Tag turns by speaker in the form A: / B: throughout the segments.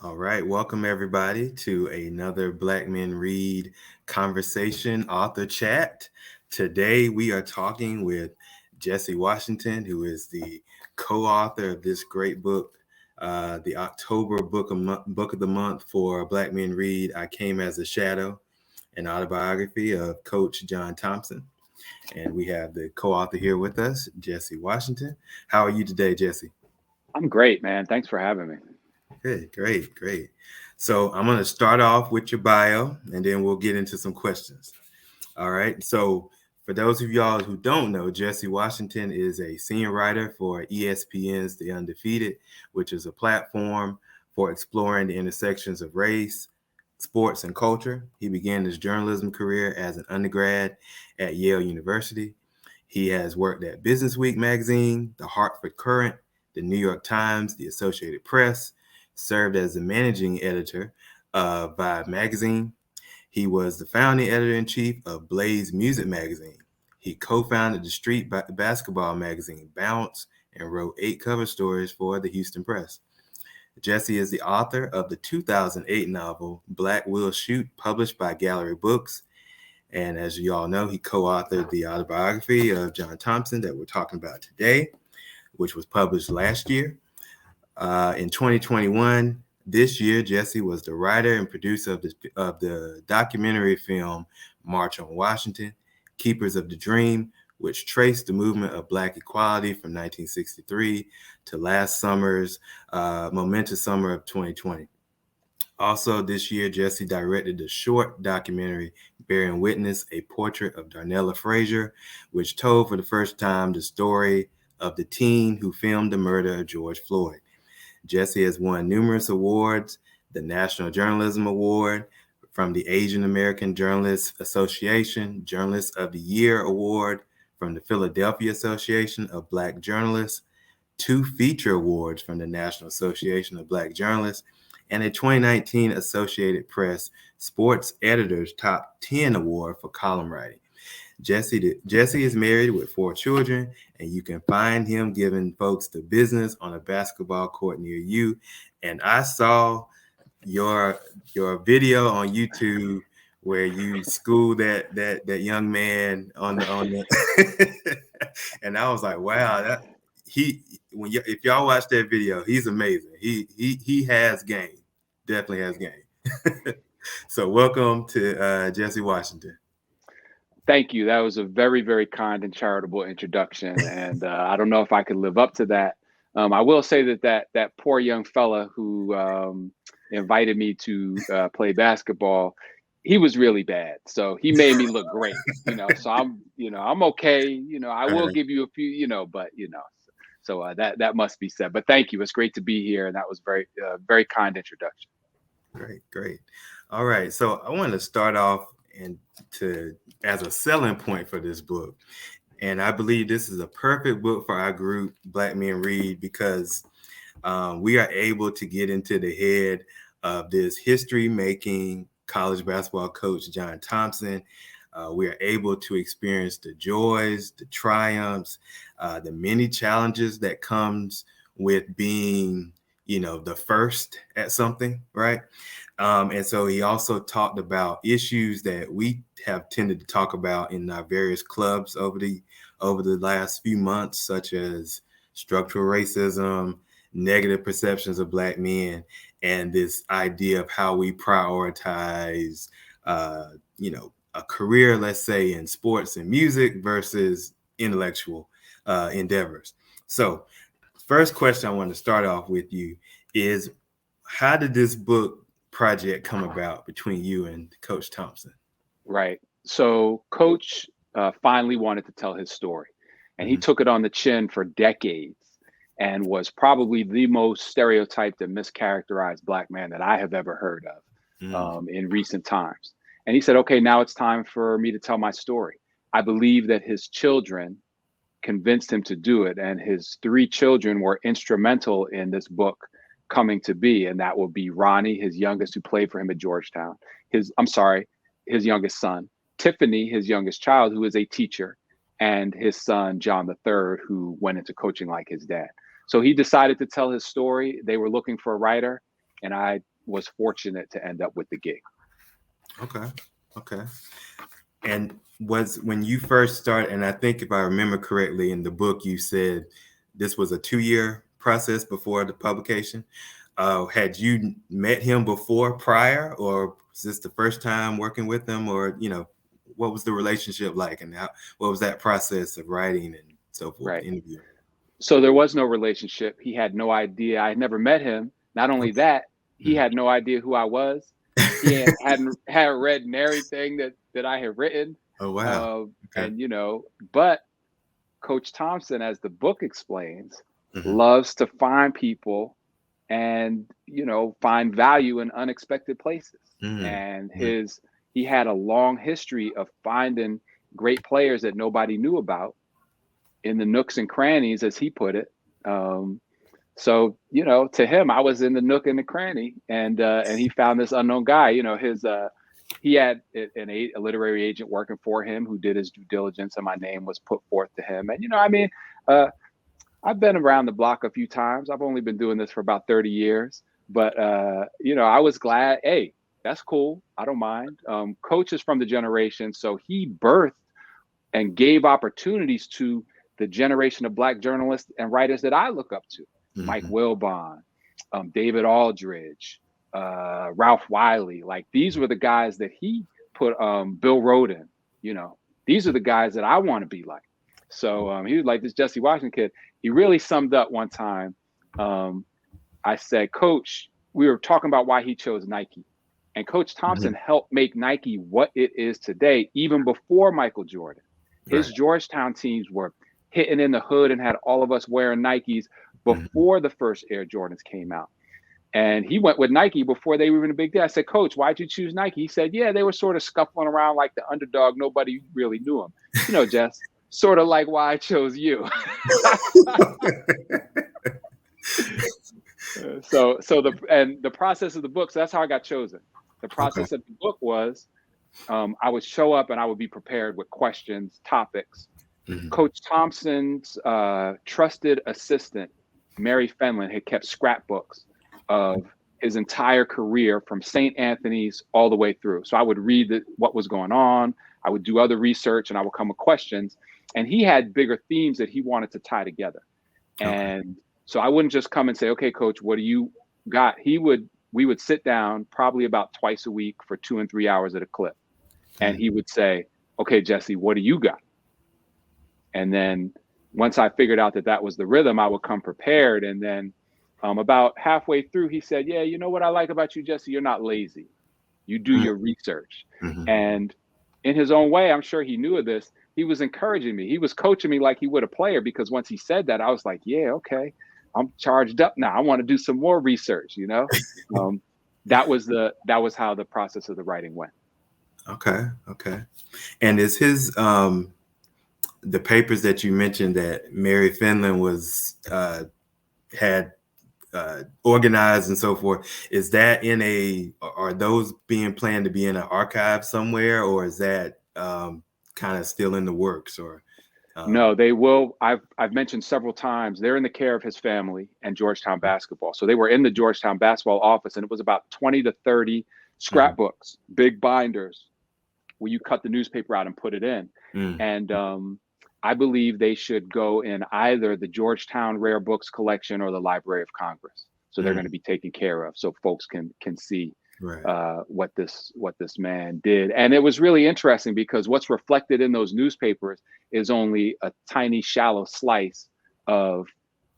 A: All right, welcome everybody to another Black Men Read Conversation Author Chat. Today we are talking with Jesse Washington, who is the co-author of this great book, the October book of the month for Black Men Read. I Came as a Shadow, an autobiography of Coach John Thompson. And we have the co-author here with us, Jesse Washington. How are you today, Jesse?
B: I'm great, man. Thanks for having me.
A: Good, great. So I'm going to start off with your bio, and then we'll get into some questions. All right. So for those of y'all who don't know, Jesse Washington is a senior writer for ESPN's The Undefeated, which is a platform for exploring the intersections of race, sports, and culture. He began his journalism career as an undergrad at Yale University. He has worked at Businessweek magazine, the Hartford Courant, the New York Times, the Associated Press, served as the managing editor of Vibe magazine. He was the founding editor-in-chief of Blaze Music magazine. He co-founded the street basketball magazine Bounce and wrote 8 cover stories for the Houston Press. Jesse is the author of the 2008 novel Black Will Shoot, published by Gallery Books. And as you all know, he co-authored the autobiography of John Thompson that we're talking about today, which was published last year. In 2021, this year, Jesse was the writer and producer of the documentary film March on Washington, Keepers of the Dream, which traced the movement of Black equality from 1963 to last summer's momentous summer of 2020. Also this year, Jesse directed the short documentary Bearing Witness, a portrait of Darnella Frazier, which told for the first time the story of the teen who filmed the murder of George Floyd. Jesse has won numerous awards, the National Journalism Award from the Asian American Journalists Association, Journalist of the Year Award from the Philadelphia Association of Black Journalists, 2 feature awards from the National Association of Black Journalists, and a 2019 Associated Press Sports Editors Top 10 Award for column writing. Jesse is married with 4 children, and you can find him giving folks the business on a basketball court near you. And I saw your video on YouTube where you schooled that young man on the and I was like, wow, if y'all watch that video, he's amazing. He has game, definitely has game. So welcome to Jesse Washington.
B: Thank you. That was a very, very kind and charitable introduction. And I don't know if I could live up to that. I will say that poor young fella who invited me to play basketball, he was really bad. So he made me look great, so I'm okay. I will give you a few, but so that must be said. But thank you. It's great to be here. And that was very, very kind introduction.
A: Great. All right. So I want to start off as a selling point for this book. And I believe this is a perfect book for our group, Black Men Read, because we are able to get into the head of this history-making college basketball coach, John Thompson. We are able to experience the joys, the triumphs, the many challenges that comes with being, the first at something, right? And so he also talked about issues that we have tended to talk about in our various clubs over the last few months, such as structural racism, negative perceptions of Black men, and this idea of how we prioritize, a career, let's say, in sports and music versus intellectual endeavors. So first question I want to start off with you is, how did this book project come about between you and Coach Thompson?
B: Right. So Coach finally wanted to tell his story, and he took it on the chin for decades and was probably the most stereotyped and mischaracterized Black man that I have ever heard of in recent times. And he said, okay, now it's time for me to tell my story. I believe that his children convinced him to do it, and his 3 children were instrumental in this book coming to be. And that will be Ronnie, his youngest, who played for him at Georgetown, his youngest son, Tiffany, his youngest child, who is a teacher, and his son, John III, who went into coaching like his dad. So he decided to tell his story. They were looking for a writer, and I was fortunate to end up with the gig.
A: Okay. And when you first started, and I think if I remember correctly in the book, you said this was a 2-year process before the publication. Had you met him before prior, or was this the first time working with him, or, what was the relationship like, and what was that process of writing and so forth,
B: Right.
A: interview?
B: So there was no relationship. He had no idea. I had never met him. Not only that, he had no idea who I was. He hadn't read everything that I had written.
A: Oh, wow. Okay.
B: And, but Coach Thompson, as the book explains, loves to find people and, find value in unexpected places. And he had a long history of finding great players that nobody knew about in the nooks and crannies, as he put it. So, to him, I was in the nook and the cranny, and he found this unknown guy. He had a literary agent working for him who did his due diligence, and my name was put forth to him. And, I've been around the block a few times. I've only been doing this for about 30 years, but, I was glad. Hey, that's cool. I don't mind. Coach is from the generation, so he birthed and gave opportunities to the generation of Black journalists and writers that I look up to. Mike Wilbon, David Aldridge, Ralph Wiley. Like, these were the guys that he put, Bill Rhoden, these are the guys that I want to be like. So he was like this Jesse Washington kid. He really summed up one time. I said, Coach, we were talking about why he chose Nike. And Coach Thompson helped make Nike what it is today, even before Michael Jordan. His Georgetown teams were hitting in the hood and had all of us wearing Nikes before the first Air Jordans came out. And he went with Nike before they were even a big deal. I said, Coach, why'd you choose Nike? He said, yeah, they were sort of scuffling around like the underdog. Nobody really knew them. Jess, sort of like why I chose you. So the process of the book, so that's how I got chosen. The process of the book was I would show up and I would be prepared with questions, topics. Coach Thompson's trusted assistant, Mary Fenlon, had kept scrapbooks of his entire career from St. Anthony's all the way through. So I would read what was going on. I would do other research and I would come with questions. And he had bigger themes that he wanted to tie together. And so I wouldn't just come and say, okay, Coach, what do you got? We would sit down probably about twice a week for 2 and 3 hours at a clip. And he would say, okay, Jesse, what do you got? And then once I figured out that was the rhythm, I would come prepared. And then about halfway through, he said, yeah, you know what I like about you, Jesse? You're not lazy. You do your research. And in his own way, I'm sure he knew of this. He was encouraging me. He was coaching me like he would a player, because once he said that, I was like, yeah, okay, I'm charged up now. I want to do some more research, That was how the process of the writing went. Okay.
A: And is his the papers that you mentioned that Mary Fenlon had organized and so forth, is that are those being planned to be in an archive somewhere, or is that kind of still in the works? Or
B: no, they will. I've mentioned several times they're in the care of his family and Georgetown basketball. So they were in the Georgetown basketball office, and it was about 20 to 30 scrapbooks, big binders, where you cut the newspaper out and put it in. And I believe they should go in either the Georgetown Rare Books collection or the Library of Congress. So they're going to be taken care of, so folks can see what this man did. And it was really interesting, because what's reflected in those newspapers is only a tiny, shallow slice of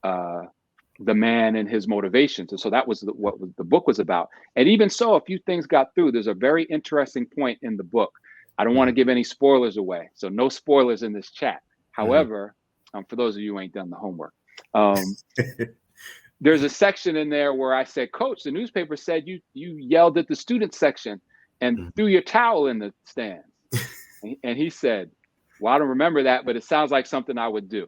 B: the man and his motivations. And so that was what the book was about. And even so, a few things got through. There's a very interesting point in the book. I don't want to give any spoilers away, so no spoilers in this chat. However, for those of you who ain't done the homework, there's a section in there where I said, Coach, the newspaper said you yelled at the student section and threw your towel in the stands. And he said, well, I don't remember that, but it sounds like something I would do.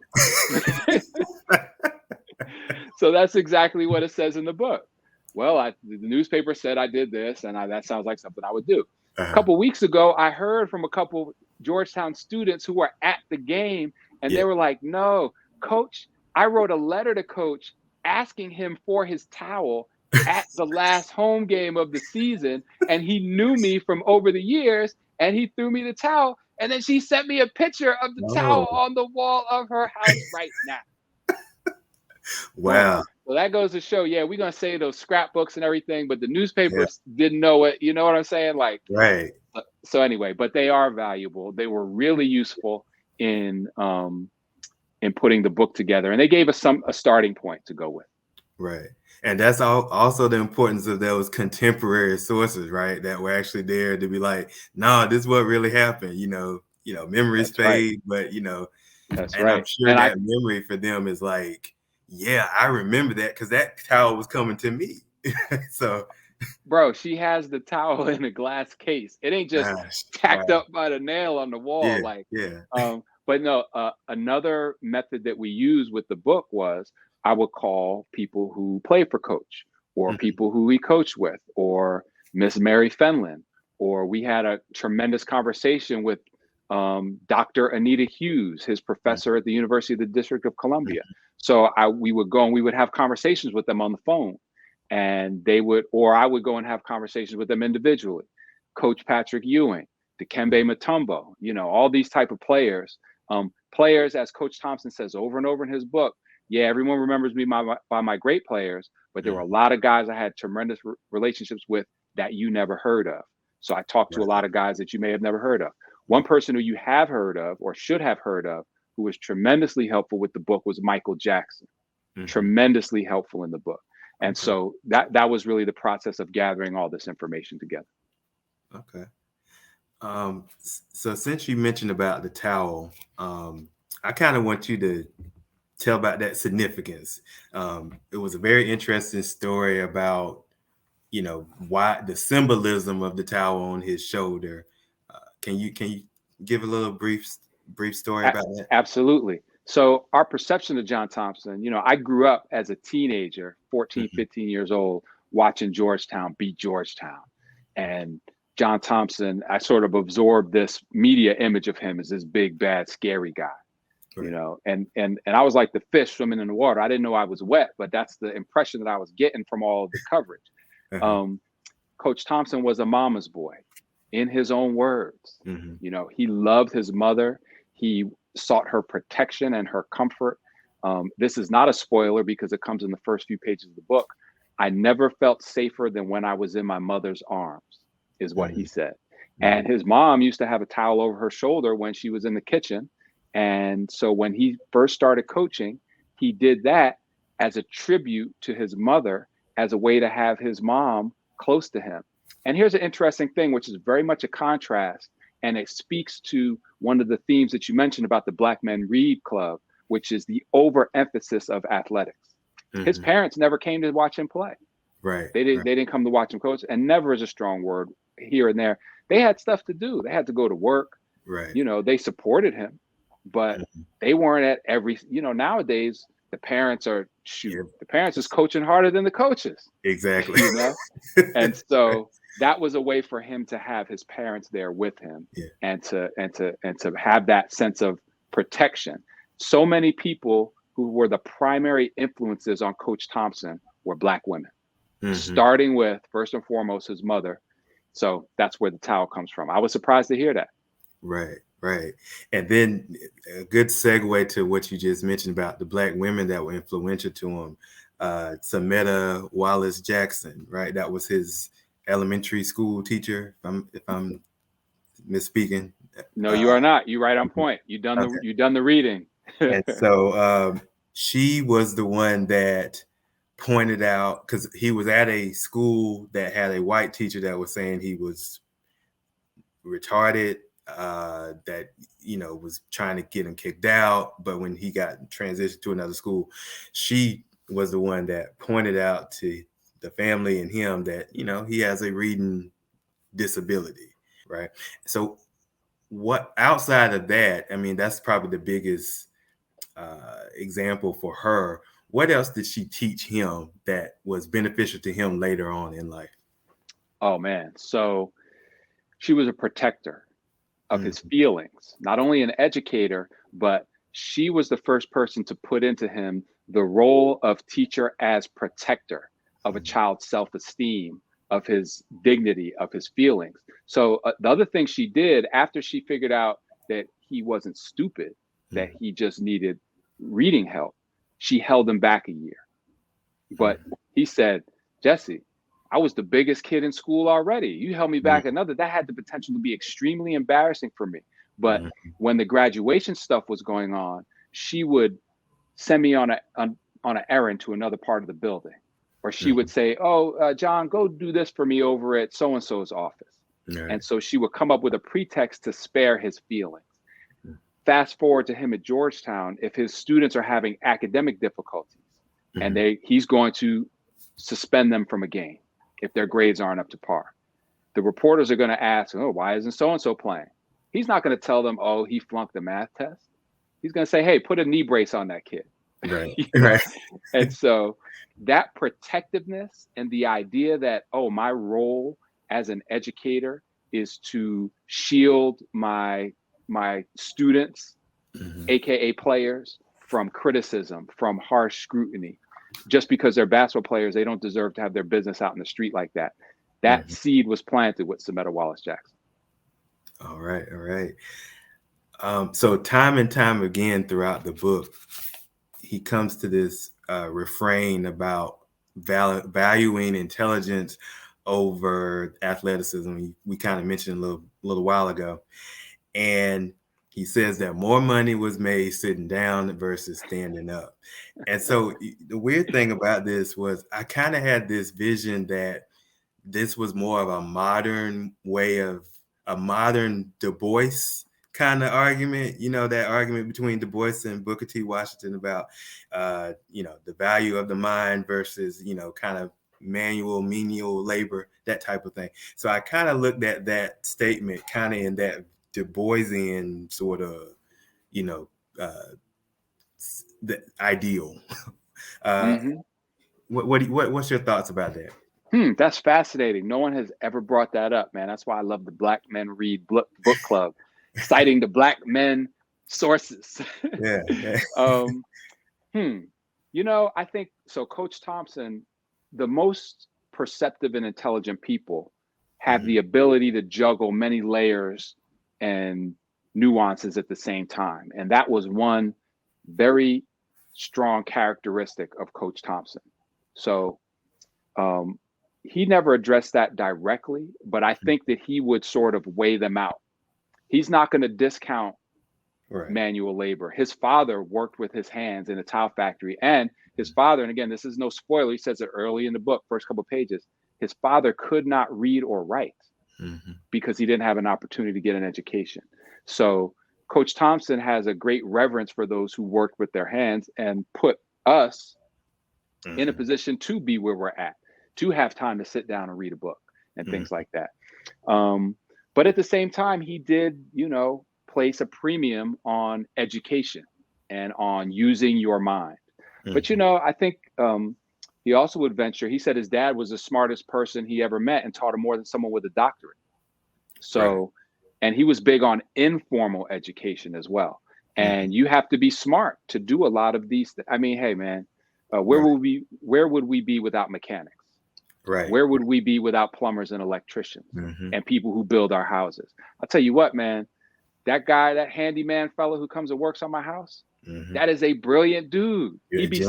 B: So that's exactly what it says in the book. Well, the newspaper said I did this, and that sounds like something I would do. A couple of weeks ago, I heard from a couple Georgetown students who were at the game, and they were like, no, Coach, I wrote a letter to Coach asking him for his towel, at the last home game of the season, and he knew me from over the years, and he threw me the towel, and then she sent me a picture of the towel
A: Oh,
B: on the wall of her house right now. Boom.
A: wow.
B: So that goes to show, yeah, we're gonna say those scrapbooks and everything, but the
A: Yeah,
B: newspapers didn't know it. You know what I'm saying? Like,
A: right.
B: so anyway, but they are valuable. They were really useful in putting the book together, and they gave us a starting point to go with.
A: Right. And that's also the importance of those contemporary sources, right? That were actually there to be like, no, this is what really happened. Memories
B: That's right.
A: fade, but
B: That's
A: and I'm
B: right.
A: sure
B: And
A: that memory for them is like, yeah, I remember that because that towel was coming to me. So,
B: bro, she has the towel in a glass case. It ain't just
A: gosh,
B: tacked
A: wow.
B: up by the nail on the wall.
A: Yeah,
B: Like,
A: yeah.
B: but no, another method that we used with the book was I would call people who play for Coach, or
A: Mhm.
B: people who he coached with, or Miss Mary Fenlon, or we had a tremendous conversation with Dr. Anita Hughes, his professor at the University of the District of Columbia. So we would go and we would have conversations with them on the phone, and or I would go and have conversations with them individually. Coach Patrick Ewing, Dikembe Mutombo, all these type of players. Players, as Coach Thompson says over and over in his book, yeah, everyone remembers me by my great players, but there were a lot of guys I had tremendous relationships with that you never heard of. So I talked to a lot of guys that you may have never heard of. One person who you have heard of or should have heard of, who was tremendously helpful with the book, was Michael Jackson. Tremendously helpful in the book. And so that was really the process of gathering all this information together.
A: Okay. So since you mentioned about the towel, I kind of want you to tell about that significance. It was a very interesting story about, why the symbolism of the towel on his shoulder. Can you give a little brief story about that?
B: Absolutely. So our perception of John Thompson, I grew up as a teenager, 14, 15 years old, watching Georgetown beat Georgetown. And John Thompson, I sort of absorbed this media image of him as this big, bad, scary guy. Right. And I was like the fish swimming in the water. I didn't know I was wet, but that's the impression that I was getting from all of the coverage. Coach Thompson was a mama's boy, in his own words. He loved his mother. He sought her protection and her comfort. This is not a spoiler because it comes in the first few pages of the book. I never felt safer than when I was in my mother's arms, is what he said. And his mom used to have a towel over her shoulder when she was in the kitchen. And so when he first started coaching, he did that as a tribute to his mother, as a way to have his mom close to him. And here's an interesting thing, which is very much a contrast, and it speaks to one of the themes that you mentioned about the Black Men Read Club, which is the overemphasis of athletics. His parents never came to watch him play.
A: Right.
B: They didn't come to watch him coach, and never is a strong word, here and there. They had stuff to do. They had to go to work.
A: Right.
B: They supported him, but they weren't at every, nowadays the parents are the parents is coaching harder than the coaches.
A: Exactly.
B: And so that was a way for him to have his parents there with him, and to have that sense of protection. So many people who were the primary influences on Coach Thompson were Black women, starting with, first and foremost, his mother. So that's where the towel comes from. I was surprised to hear that.
A: Right. And then a good segue to what you just mentioned about the Black women that were influential to him. Sametta Wallace Jackson, right? That was his elementary school teacher, if I'm misspeaking.
B: No, you are not. You're right on point. You've done the reading.
A: And so she was the one that pointed out, because he was at a school that had a white teacher that was saying he was retarded, that was trying to get him kicked out. But when he got transitioned to another school, she was the one that pointed out to the family and him that he has a reading disability, right? So what outside of that, I mean, that's probably the biggest example for her. What else did she teach him that was beneficial to him later on in life?
B: Oh man, so she was a protector of his feelings, not only an educator, but she was the first person to put into him the role of teacher as protector. of a child's self-esteem, of his dignity, of his feelings. So the other thing she did after she figured out that he wasn't stupid, that he just needed reading help, she held him back a year. But he said, Jesse, I was the biggest kid in school already. You held me back another. That had the potential to be extremely embarrassing for me. But when the graduation stuff was going on, she would send me on an errand to another part of the building. Or she would say, John, go do this for me over at so-and-so's office. Right. And so she would come up with a pretext to spare his feelings. Fast forward to him at Georgetown, if his students are having academic difficulties and he's going to suspend them from a game if their grades aren't up to par. The reporters are going to ask, why isn't so-and-so playing? He's not going to tell them, he flunked the math test. He's going to say, hey, put a knee brace on that kid.
A: Right. Right.
B: And so that protectiveness and the idea that, my role as an educator is to shield my students, AKA players, from criticism, from harsh scrutiny. Just because they're basketball players, they don't deserve to have their business out in the street like that. That seed was planted with Sametta Wallace-Jackson.
A: All right. All right. So time and time again throughout the book, he comes to this refrain about valuing intelligence over athleticism. We kind of mentioned a little while ago. And he says that more money was made sitting down versus standing up. And so the weird thing about this was I kind of had this vision that this was more of a modern a modern Du Bois kind of argument, that argument between Du Bois and Booker T. Washington about, the value of the mind versus, kind of menial labor, that type of thing. So I kind of looked at that statement kind of in that Du Boisian sort of, the ideal. What's your thoughts about that?
B: That's fascinating. No one has ever brought that up, man. That's why I love the Black Men Read book club, citing the Black men sources.
A: Yeah.
B: I think so. Coach Thompson, the most perceptive and intelligent people have the ability to juggle many layers and nuances at the same time. And that was one very strong characteristic of Coach Thompson. So he never addressed that directly, but I think that he would sort of weigh them out. He's not going to discount manual labor. His father worked with his hands in a tile factory, and his father, and again, this is no spoiler, he says it early in the book, first couple of pages, his father could not read or write because he didn't have an opportunity to get an education. So Coach Thompson has a great reverence for those who worked with their hands and put us in a position to be where we're at, to have time to sit down and read a book and things like that. But at the same time, he did, place a premium on education and on using your mind. But, I think he also would venture, he said his dad was the smartest person he ever met and taught him more than someone with a doctorate. So, and he was big on informal education as well. And you have to be smart to do a lot of these. I mean, hey, man, where would we be without mechanics?
A: Right.
B: Where would we be without plumbers and electricians and people who build our houses? I'll tell you what, man, that guy, that handyman fellow who comes and works on my house, that is a brilliant dude. He'd be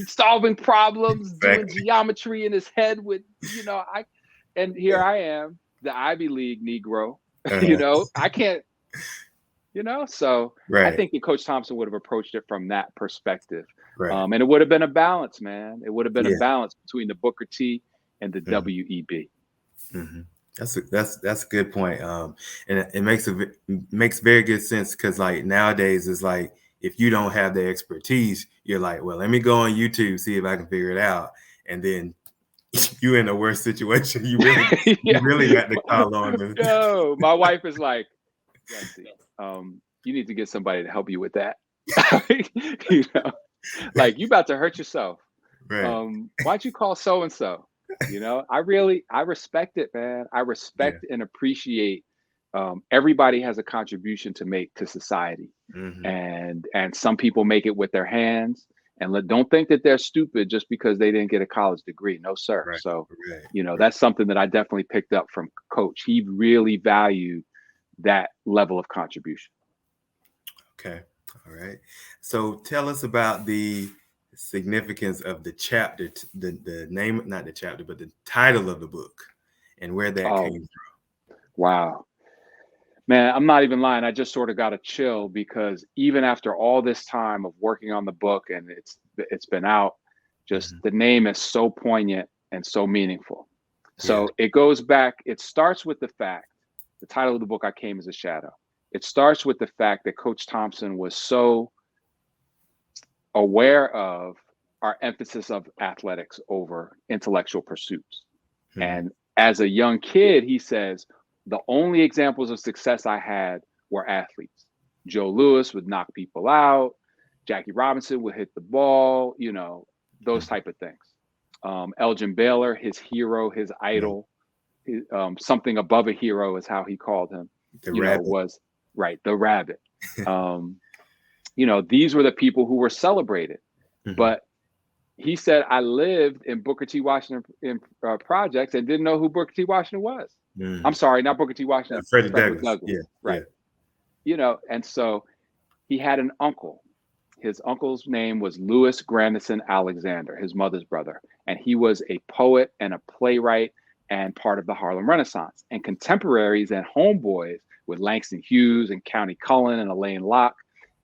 B: solving problems, doing geometry in his head with, and here I am, the Ivy League Negro, I can't, so I think that Coach Thompson would have approached it from that perspective. And it would have been a balance, man. It would have been a balance between the Booker T and the WEB.
A: That's a good point. And it makes very good sense because like nowadays it's like if you don't have the expertise, you're like, well, let me go on YouTube, see if I can figure it out. And then you're in a worse situation. You really got to call on them.
B: No, my wife is like, Jesse, you need to get somebody to help you with that. Like you about to hurt yourself. Why don't you call so-and-so? I respect it, man. I respect and appreciate everybody has a contribution to make to society. And some people make it with their hands And don't think that they're stupid just because they didn't get a college degree. No, sir.
A: Right.
B: So,
A: Right.
B: that's something that I definitely picked up from Coach. He really valued that level of contribution.
A: Okay. All right. So tell us about the significance of the chapter, the name, not the chapter, but the title of the book and where that came from.
B: Wow. Man, I'm not even lying. I just sort of got a chill because even after all this time of working on the book and it's been out, just the name is so poignant and so meaningful. So it goes back, it starts with the title of the book, I Came as a Shadow. It starts with the fact that Coach Thompson was so aware of our emphasis of athletics over intellectual pursuits. And as a young kid, he says, the only examples of success I had were athletes. Joe Louis would knock people out. Jackie Robinson would hit the ball, those type of things. Elgin Baylor, his hero, his idol, something above a hero is how he called him. The rabbit. These were the people who were celebrated. But he said, I lived in Booker T. Washington projects and didn't know who Booker T. Washington was. I'm sorry, not Booker T. Washington.
A: Frederick Douglass.
B: Yeah. Right. Yeah. And so he had an uncle. His uncle's name was Louis Grandison Alexander, his mother's brother. And he was a poet and a playwright and part of the Harlem Renaissance. And contemporaries and homeboys with Langston Hughes and Countee Cullen and Elaine Locke.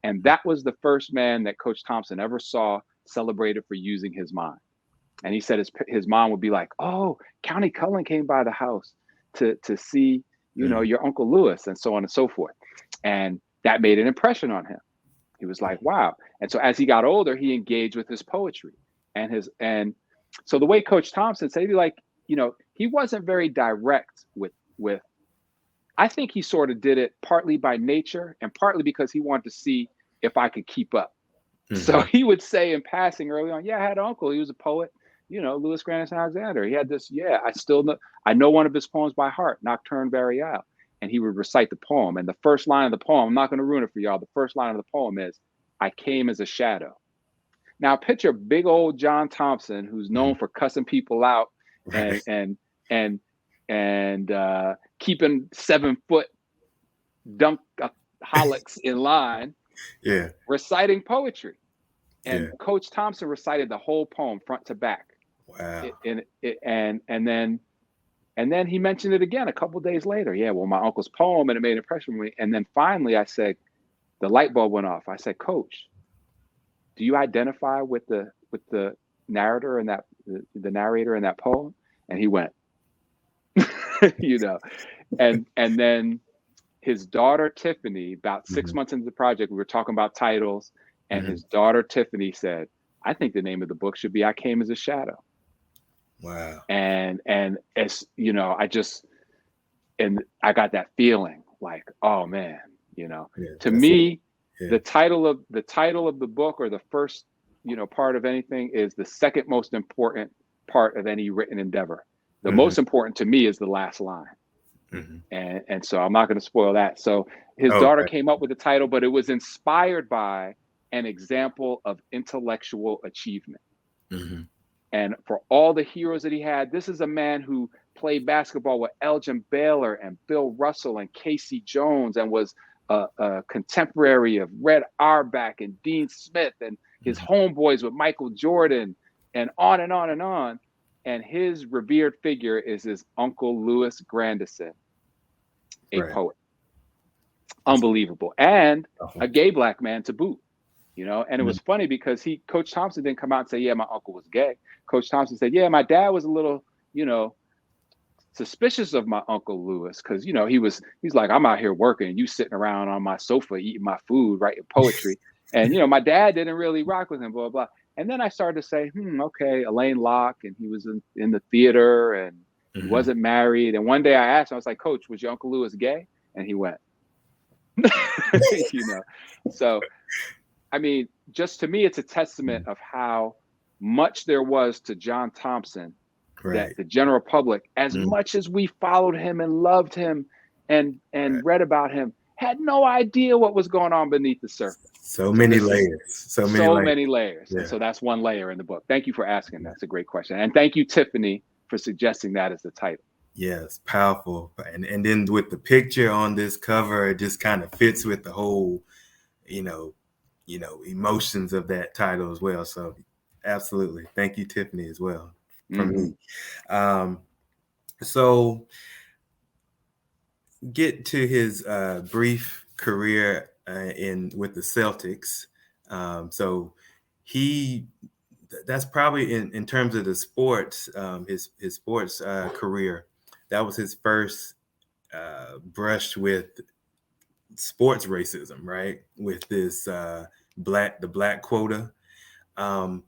B: And that was the first man that Coach Thompson ever saw celebrated for using his mind. And he said his mom would be like, oh, Countee Cullen came by the house to see, your Uncle Louis, and so on and so forth. And that made an impression on him. He was like, wow. And so as he got older, he engaged with his poetry and so the way Coach Thompson said, he wasn't very direct with, I think he sort of did it partly by nature and partly because he wanted to see if I could keep up. So he would say in passing early on, I had an uncle. He was a poet, Louis Grandison Alexander. He had this, I know one of his poems by heart, Nocturne Variale. And he would recite the poem. And the first line of the poem, I'm not going to ruin it for y'all. The first line of the poem is, I came as a shadow. Now picture big old John Thompson, who's known for cussing people out and keeping 7-foot dunkaholics in line. Reciting poetry. And Coach Thompson recited the whole poem front to back.
A: Wow.
B: And then he mentioned it again a couple of days later. My uncle's poem, and it made an impression on me. And then finally I said, the light bulb went off. I said, Coach, do you identify with the narrator and the narrator in that poem? And he went, and then his daughter, Tiffany, about 6 months into the project, we were talking about titles, and his daughter, Tiffany, said, I think the name of the book should be I Came as a Shadow.
A: Wow.
B: And as I got that feeling like, oh man, to me, the title of the book, or the first, part of anything, is the second most important part of any written endeavor. The most important to me is the last line. And so I'm not going to spoil that. So his daughter came up with the title, but it was inspired by an example of intellectual achievement. And for all the heroes that he had, this is a man who played basketball with Elgin Baylor and Bill Russell and Casey Jones, and was a contemporary of Red Auerbach and Dean Smith, and his homeboys with Michael Jordan, and on and on and on. And his revered figure is his uncle, Louis Grandison, a poet. Unbelievable. And a gay black man to boot, and it was funny because Coach Thompson didn't come out and say, yeah, my uncle was gay. Coach Thompson said, yeah, my dad was a little, suspicious of my Uncle Louis, because, he's like, I'm out here working and you sitting around on my sofa eating my food, writing poetry. And, my dad didn't really rock with him, blah, blah. And then I started to say, okay, Elaine Locke, and he was in the theater, and he wasn't married. And one day I asked him, I was like, Coach, was your Uncle Louis gay? And he went, So, I mean, just to me, it's a testament of how much there was to John Thompson that the general public, as much as we followed him and loved him and read about him, had no idea what was going on beneath the surface.
A: So many layers.
B: So many layers. Yeah. And so that's one layer in the book. Thank you for asking. That's a great question. And thank you, Tiffany, for suggesting that as the title.
A: Yes, powerful. And then with the picture on this cover, it just kind of fits with the whole, emotions of that title as well. So absolutely. Thank you, Tiffany, as well from me. So get to his brief career with the Celtics. So that's probably in terms of the sports, his sports career. That was his first brush with sports racism, right? With this the black quota. I'll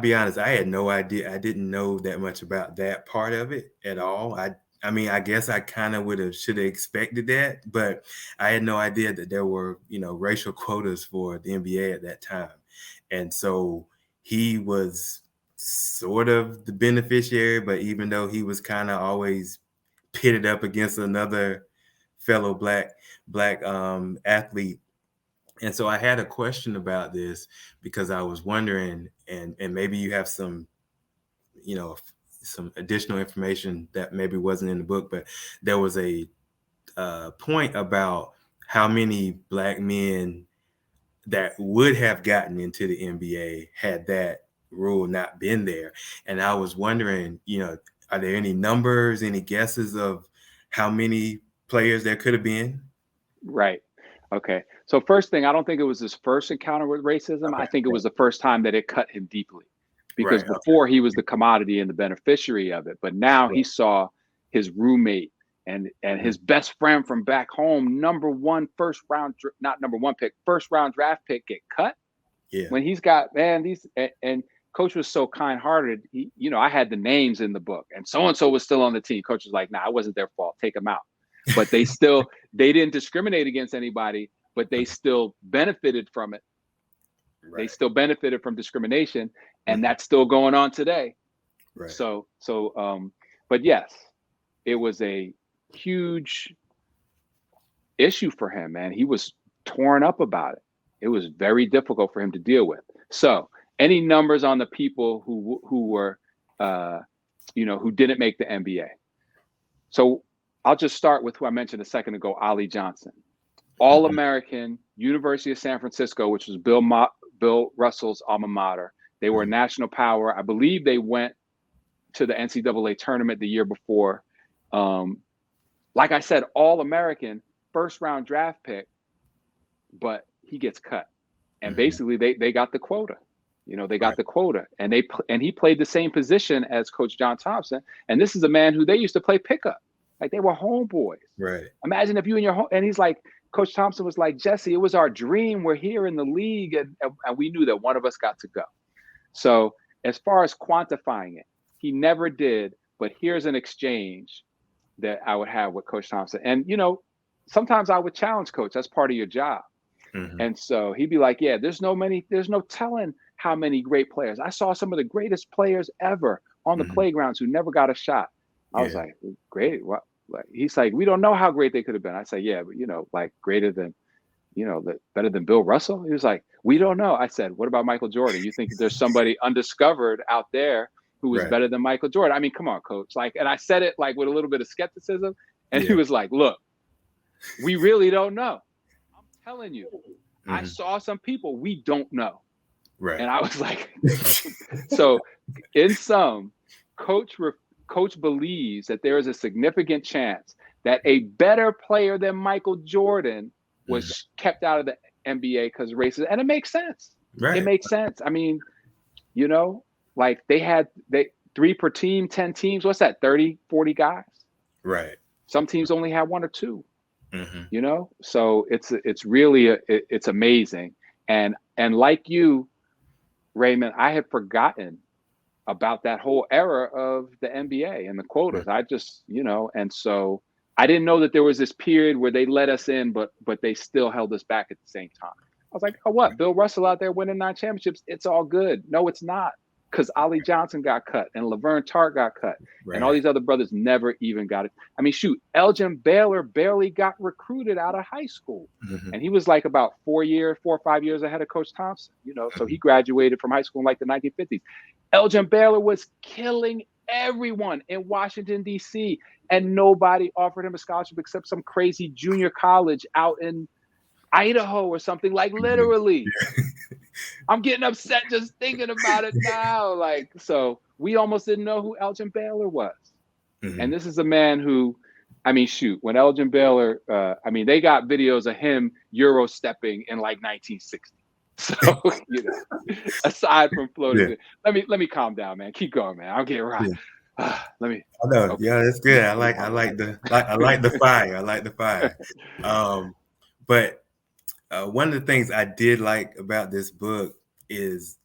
A: be honest, I had no idea. I didn't know that much about that part of it at all. I mean, I guess I kind of should have expected that, but I had no idea that there were, racial quotas for the NBA at that time. And so he was sort of the beneficiary, but even though he was kind of always pitted up against another fellow black athlete. And so I had a question about this because I was wondering, and maybe you have some additional information that maybe wasn't in the book, but there was a point about how many black men that would have gotten into the NBA had that rule not been there. And I was wondering, are there any numbers, any guesses of how many players there could have been?
B: Right. Okay. So first thing, I don't think it was his first encounter with racism. Okay. I think it was the first time that it cut him deeply, because before he was the commodity and the beneficiary of it. But now he saw his roommate and his best friend from back home, first round draft pick get cut. Yeah. When he's got, and Coach was so kind-hearted. I had the names in the book, and so-and-so was still on the team. Coach was like, nah, it wasn't their fault. Take them out. But they didn't discriminate against anybody, but they still benefited from it. Right. They still benefited from discrimination, and that's still going on today. Right. But yes, it was a huge issue for him, man. He was torn up about it. It was very difficult for him to deal with. So, any numbers on the people who were, who didn't make the NBA? So, I'll just start with who I mentioned a second ago, Ollie Johnson, All-American, University of San Francisco, which was Bill Russell's alma mater. They were a national power. I believe they went to the NCAA tournament the year before. Like I said, All-American, first-round draft pick, but he gets cut. And basically, they got the quota. They got the quota, and he played the same position as Coach John Thompson. And this is a man who they used to play pickup. Like, they were homeboys. Right. Imagine if you and your home, and he's like, Coach Thompson was like, Jesse, it was our dream. We're here in the league. And we knew that one of us got to go. So as far as quantifying it, he never did. But here's an exchange that I would have with Coach Thompson. And, sometimes I would challenge Coach. That's part of your job. Mm-hmm. And so he'd be like, yeah, there's no telling how many great players. I saw some of the greatest players ever on the playgrounds who never got a shot. I was like, great. What? Like, he's like, we don't know how great they could have been. I say, yeah, but like greater than, better than Bill Russell. He was like, we don't know. I said, what about Michael Jordan? You think there's somebody undiscovered out there who was better than Michael Jordan? I mean, come on, Coach. Like, and I said it like with a little bit of skepticism, and he was like, look, we really don't know. I'm telling you, I saw some people we don't know. Right. And I was like, so in sum, Coach believes that there is a significant chance that a better player than Michael Jordan was kept out of the NBA because of racism. And it makes sense. Right. It makes sense. I mean, like they had 3 per team, 10 teams. What's that? 30, 40 guys. Right. Some teams only had 1 or 2. So it's really it's amazing. And like you, Raymond, I had forgotten about that whole era of the NBA and the quotas. I just, and so I didn't know that there was this period where they let us in, but they still held us back at the same time. I was like, oh, what? Bill Russell out there winning 9 championships. It's all good. No, it's not. because Ollie Johnson got cut and Laverne Tart got cut.
A: Right.
B: And all these other brothers never even got it. I mean, shoot, Elgin Baylor barely got recruited out of high school.
A: Mm-hmm.
B: And he was like about 4 or 5 years ahead of Coach Thompson, you know, so he graduated from high school in like the 1950s. Elgin Baylor was killing everyone in Washington, D.C., and nobody offered him a scholarship except some crazy junior college out in Idaho or something, like literally. I'm getting upset just thinking about it now. Like, so we almost didn't know who Elgin Baylor was.
A: Mm-hmm.
B: And this is a man who, I mean, shoot, when Elgin Baylor, I mean, they got videos of him Euro stepping in like 1960. So, you know, aside from floating, let me calm down, man. Keep going, man. I'll get right. Let me.
A: I know.
B: Okay.
A: Yeah, that's good. I like the fire. I like the fire. But one of the things I did like about this book is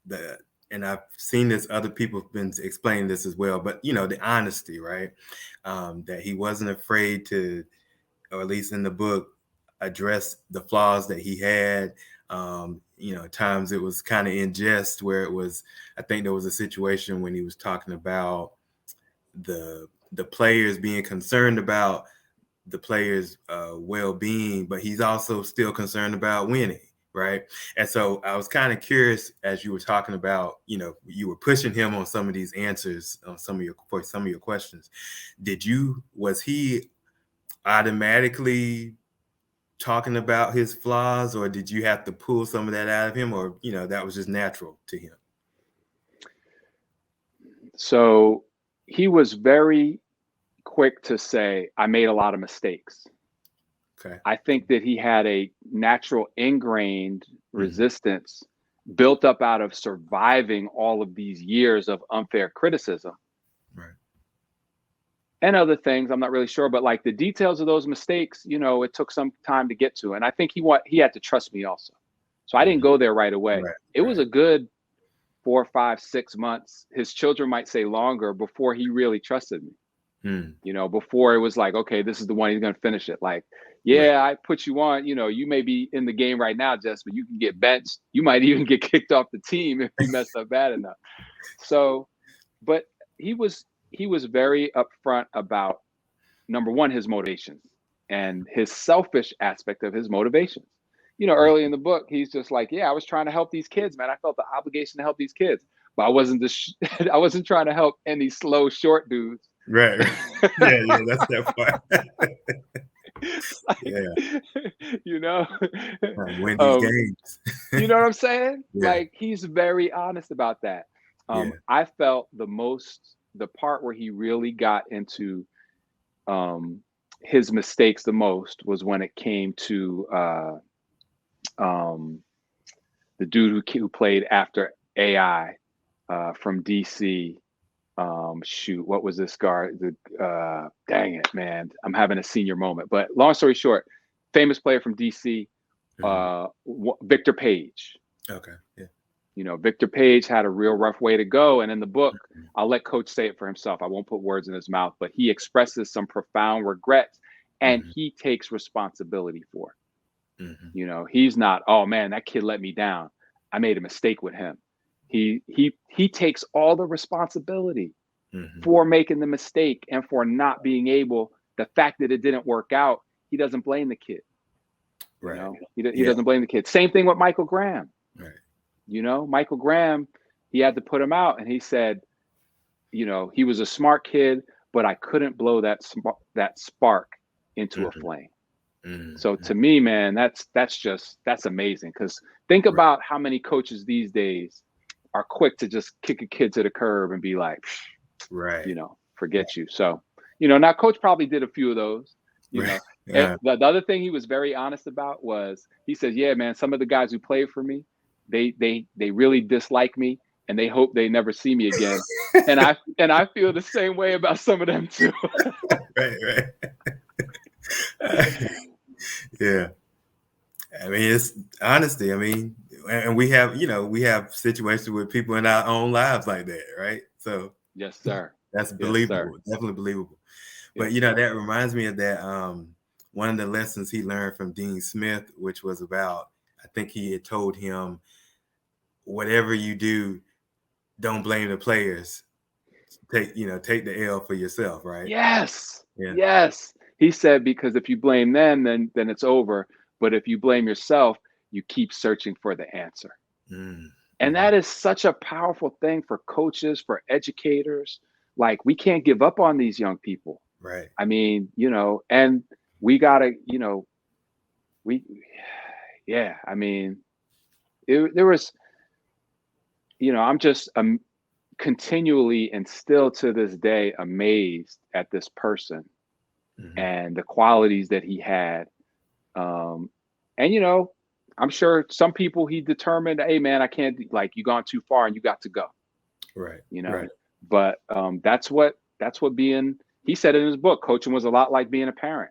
A: and I've seen this, other people have been explaining this as well, but you know, the honesty, right? That he wasn't afraid to, or at least in the book, address the flaws that he had. You know, at times it was kind of in jest, where it was, I think there was a situation when he was talking about the players being concerned about the players' well-being, but he's also still concerned about winning, right? And so I was kind of curious, as you were talking about, you know, you were pushing him on some of these answers on some of your questions. Was he automatically talking about his flaws, or did you have to pull some of that out of him, or, you know, that was just natural to him?
B: So he was very quick to say, I made a lot of mistakes.
A: Okay.
B: I think that he had a natural ingrained resistance built up out of surviving all of these years of unfair criticism.
A: Right.
B: And other things, I'm not really sure, but like the details of those mistakes, you know, it took some time to get to. And I think he had to trust me also. So I didn't go there right away.
A: Right.
B: It was a good 4, 5, 6 months. His children might say longer before he really trusted me. You know, before it was like, okay, this is the one, he's going to finish it. Like, yeah, I put you on, you know, you may be in the game right now, Jess, but you can get benched. You might even get kicked off the team if you mess up bad enough. So, but he was very upfront about, number one, his motivations and his selfish aspect of his motivations. You know, early in the book, he's just like, yeah, I was trying to help these kids, man. I felt the obligation to help these kids, but I wasn't trying to help any slow, short dudes.
A: Right. Yeah, that's that part.
B: You know,
A: win these games.
B: You know what I'm saying? Like, he's very honest about that. I felt the part where he really got into his mistakes the most was when it came to the dude who played after AI from DC. Shoot, what was this guard? Dang it, man. I'm having a senior moment. But long story short, famous player from DC, Victor Page.
A: Okay. Yeah.
B: You know, Victor Page had a real rough way to go. And in the book, I'll let Coach say it for himself. I won't put words in his mouth, but he expresses some profound regrets, and he takes responsibility for it. You know, he's not, oh man, that kid let me down. I made a mistake with him. He takes all the responsibility for making the mistake and for not being able, the fact that it didn't work out, he doesn't blame the kid.
A: Right.
B: You know, he doesn't blame the kid. Same thing with Michael Graham.
A: Right.
B: You know, Michael Graham, he had to put him out, and he said, you know, he was a smart kid, but I couldn't blow that spark into a flame. So to me, man, that's amazing, because think about how many coaches these days are quick to just kick a kid to the curb and be like, you know, forget you. So, you know, now Coach probably did a few of those, you know. And the other thing he was very honest about was, he says, yeah, man, some of the guys who played for me, they really dislike me, and they hope they never see me again. and I feel the same way about some of them too.
A: Right. Yeah. I mean, it's honesty. I mean, and we have situations with people in our own lives like that, right? So
B: yes, sir.
A: That's believable. Definitely believable. But you know, that reminds me of that one of the lessons he learned from Dean Smith, which was about, I think he had told him, whatever you do, don't blame the players. Take the L for yourself, right?
B: Yes.
A: Yeah.
B: Yes. He said, because if you blame them, then it's over. But if you blame yourself, you keep searching for the answer. And that is such a powerful thing for coaches, for educators. Like, we can't give up on these young people.
A: Right.
B: I mean, and we gotta, I mean, there was, I'm just continually and still to this day amazed at this person and the qualities that he had. And, I'm sure some people he determined, hey man, I can't, like, you gone too far and you got to go.
A: Right.
B: Right. But that's what he said in his book, coaching was a lot like being a parent,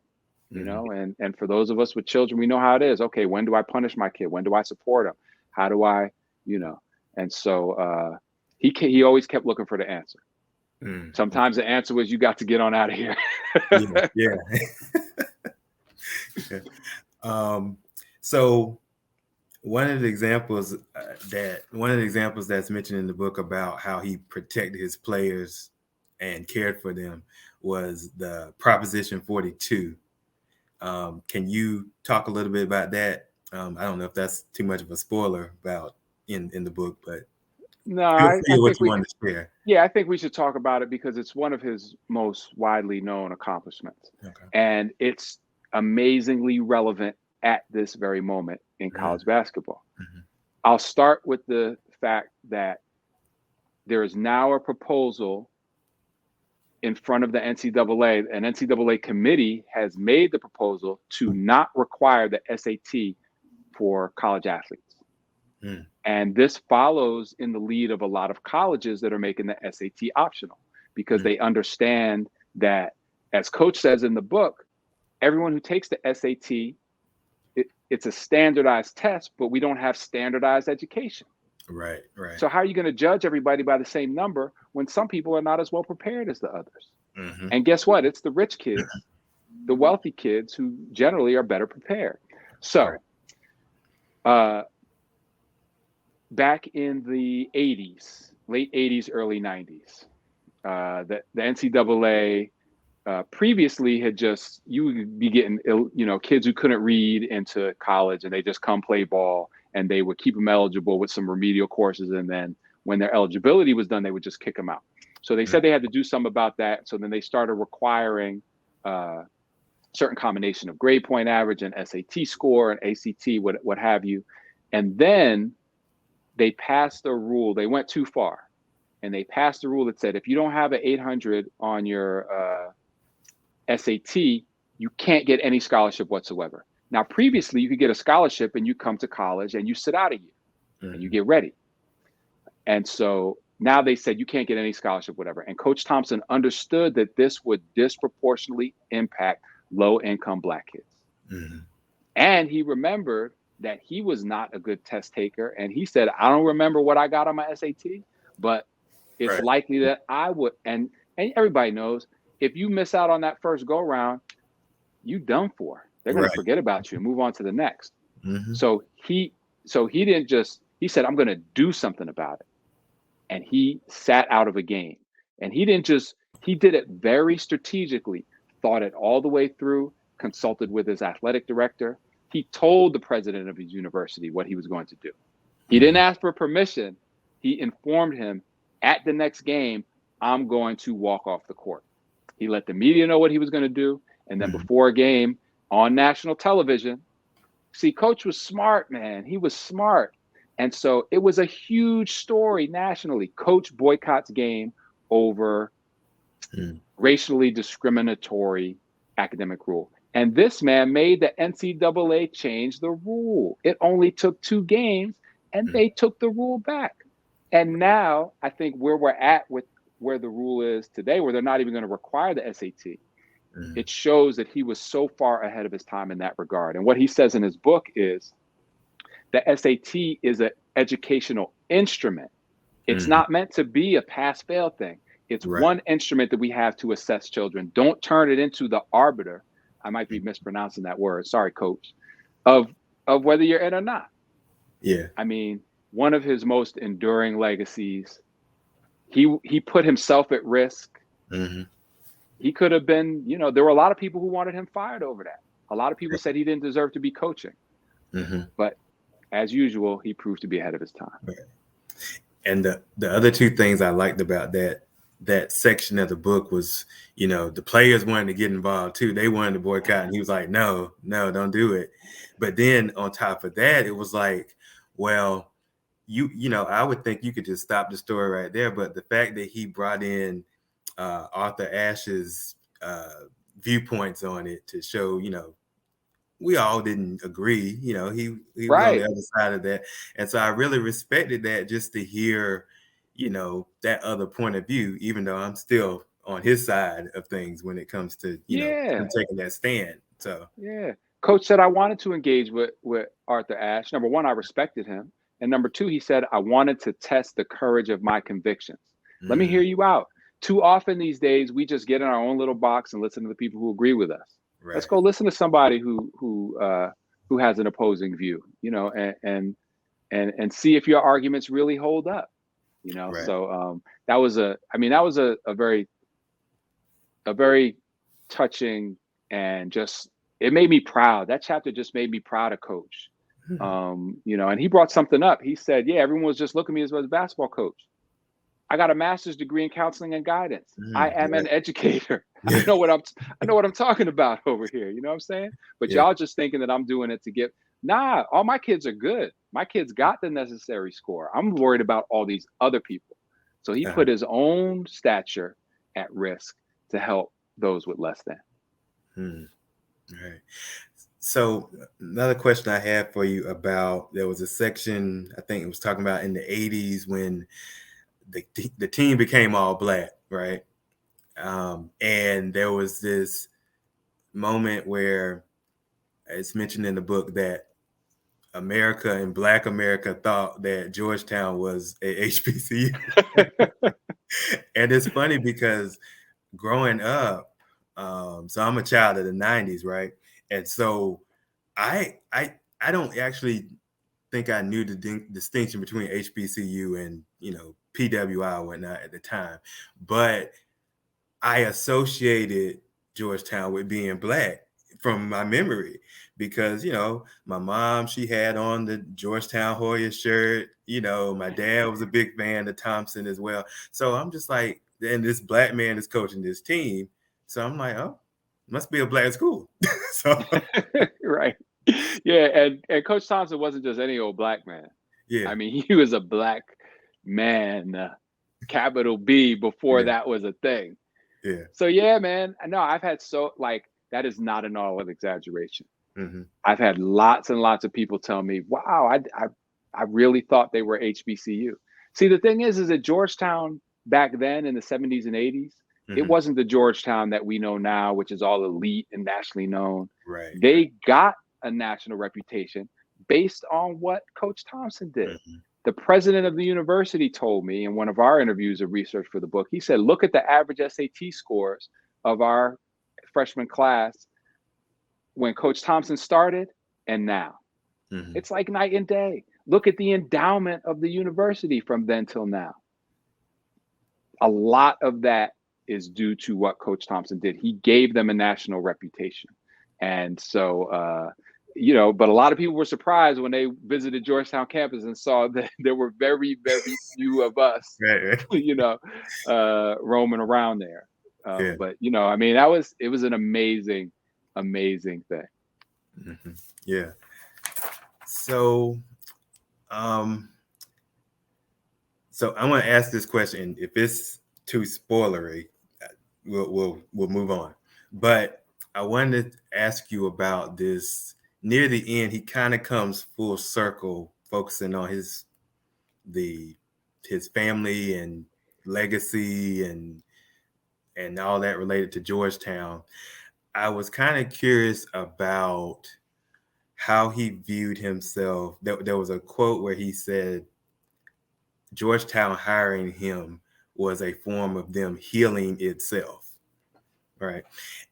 B: and for those of us with children, we know how it is. Okay, when do I punish my kid? When do I support him? How do I, and so he always kept looking for the answer. Sometimes the answer was, you got to get on out of here.
A: Yeah. So one of the examples that's mentioned in the book about how he protected his players and cared for them was the Proposition 42. Can you talk a little bit about that? I don't know if that's too much of a spoiler about in the book, but
B: no, I think we
A: want to share.
B: Yeah, I think we should talk about it because it's one of his most widely known accomplishments.
A: Okay.
B: And it's amazingly relevant at this very moment in college basketball. I'll start with the fact that there is now a proposal in front of the NCAA. An NCAA committee has made the proposal to not require the SAT for college athletes. And this follows in the lead of a lot of colleges that are making the SAT optional because they understand that, as Coach says in the book, everyone who takes the SAT, it's a standardized test, but we don't have standardized education.
A: Right.
B: So how are you going to judge everybody by the same number when some people are not as well prepared as the others? And guess what? It's the rich kids, the wealthy kids, who generally are better prepared. So back in the 80s, late 80s, early 90s, the NCAA previously had you would be getting, kids who couldn't read into college, and they just come play ball, and they would keep them eligible with some remedial courses. And then when their eligibility was done, they would just kick them out. So they said they had to do something about that. So then they started requiring certain combination of grade point average and SAT score and ACT, what have you. And then they passed a rule. They went too far, and they passed a rule that said, if you don't have an 800 on your SAT, you can't get any scholarship whatsoever. Now, previously, you could get a scholarship and you come to college and you sit out a year and you get ready. And so now they said you can't get any scholarship, whatever. And Coach Thompson understood that this would disproportionately impact low-income Black kids. And he remembered that he was not a good test taker. And he said, I don't remember what I got on my SAT, but it's likely that I would. And everybody knows, if you miss out on that first go round, you done for. They're going to forget about you and move on to the next. So he said, I'm going to do something about it. And he sat out of a game. And he did it very strategically, thought it all the way through, consulted with his athletic director. He told the president of his university what he was going to do. He didn't ask for permission. He informed him, at the next game, I'm going to walk off the court. He let the media know what he was going to do. And then before a game on national television, see, Coach was smart, man. He was smart. And so it was a huge story nationally. Coach boycotts game over racially discriminatory academic rule. And this man made the NCAA change the rule. It only took 2 games, and they took the rule back. And now I think where we're at with where the rule is today, where they're not even going to require the SAT, it shows that he was so far ahead of his time in that regard. And what he says in his book is the SAT is an educational instrument. It's not meant to be a pass-fail thing. It's one instrument that we have to assess children. Don't turn it into the arbiter. I might be mispronouncing that word. Sorry, Coach. Of whether you're in or not.
A: Yeah.
B: I mean, one of his most enduring legacies He put himself at risk.
A: Mm-hmm.
B: He could have been, there were a lot of people who wanted him fired over that. A lot of people said he didn't deserve to be coaching.
A: Mm-hmm.
B: But as usual, he proved to be ahead of his time.
A: Right. And the other two things I liked about that section of the book was, the players wanted to get involved too. They wanted to boycott, and he was like, no, don't do it. But then on top of that, it was like, well, I would think you could just stop the story right there. But the fact that he brought in Arthur Ashe's viewpoints on it to show, we all didn't agree. He was on the other side of that. And so I really respected that, just to hear, that other point of view, even though I'm still on his side of things when it comes to, him taking that stand. So,
B: yeah. Coach said, I wanted to engage with Arthur Ashe. Number one, I respected him. And number two, he said, I wanted to test the courage of my convictions. Let me hear you out. Too often these days, we just get in our own little box and listen to the people who agree with us. Right. Let's go listen to somebody who has an opposing view, and see if your arguments really hold up, Right. So that was a very touching, and just, it made me proud. That chapter just made me proud of Coach. And he brought something up. He said, yeah, everyone was just looking at me as a basketball coach. I got a master's degree in counseling and guidance. I am an educator. Yeah. I know what I'm talking about over here. You know what I'm saying? But y'all just thinking that I'm doing it to get, all my kids are good. My kids got the necessary score. I'm worried about all these other people. So he put his own stature at risk to help those with less than.
A: All right. So another question I had for you there was a section, I think it was talking about in the 80s when the team became all black, right? And there was this moment where it's mentioned in the book that America and Black America thought that Georgetown was a HBCU. And it's funny because growing up, so I'm a child of the 90s, right? And so I don't actually think I knew the distinction between HBCU and, PWI and whatnot at the time. But I associated Georgetown with being black from my memory because, my mom, she had on the Georgetown Hoya shirt. My dad was a big fan of Thompson as well. So I'm just like, and this black man is coaching this team. So I'm like, oh, must be a black school. So
B: right. Yeah. And Coach Thompson wasn't just any old black man.
A: Yeah.
B: I mean, he was a black man, capital B, before that was a thing.
A: Yeah.
B: So yeah, man. No, I've had that is not an all exaggeration. I've had lots and lots of people tell me, wow, I really thought they were HBCU. See, the thing is that Georgetown back then in the 70s and 80s, it wasn't the Georgetown that we know now, which is all elite and nationally known.
A: Right.
B: They got a national reputation based on what Coach Thompson did. The president of the university told me in one of our interviews of research for the book, he said, look at the average SAT scores of our freshman class when Coach Thompson started and now. It's like night and day. Look at the endowment of the university from then till now. A lot of that is due to what Coach Thompson did. He gave them a national reputation. And so, but a lot of people were surprised when they visited Georgetown campus and saw that there were very, very few of us, roaming around there. But, it was an amazing, amazing thing.
A: Yeah. So, I'm going to ask this question. If it's too spoilery, we'll move on. But I wanted to ask you about this. Near the end, he kind of comes full circle, focusing on his family and legacy and all that related to Georgetown. I was kind of curious about how he viewed himself. There was a quote where he said Georgetown hiring him was a form of them healing itself, right?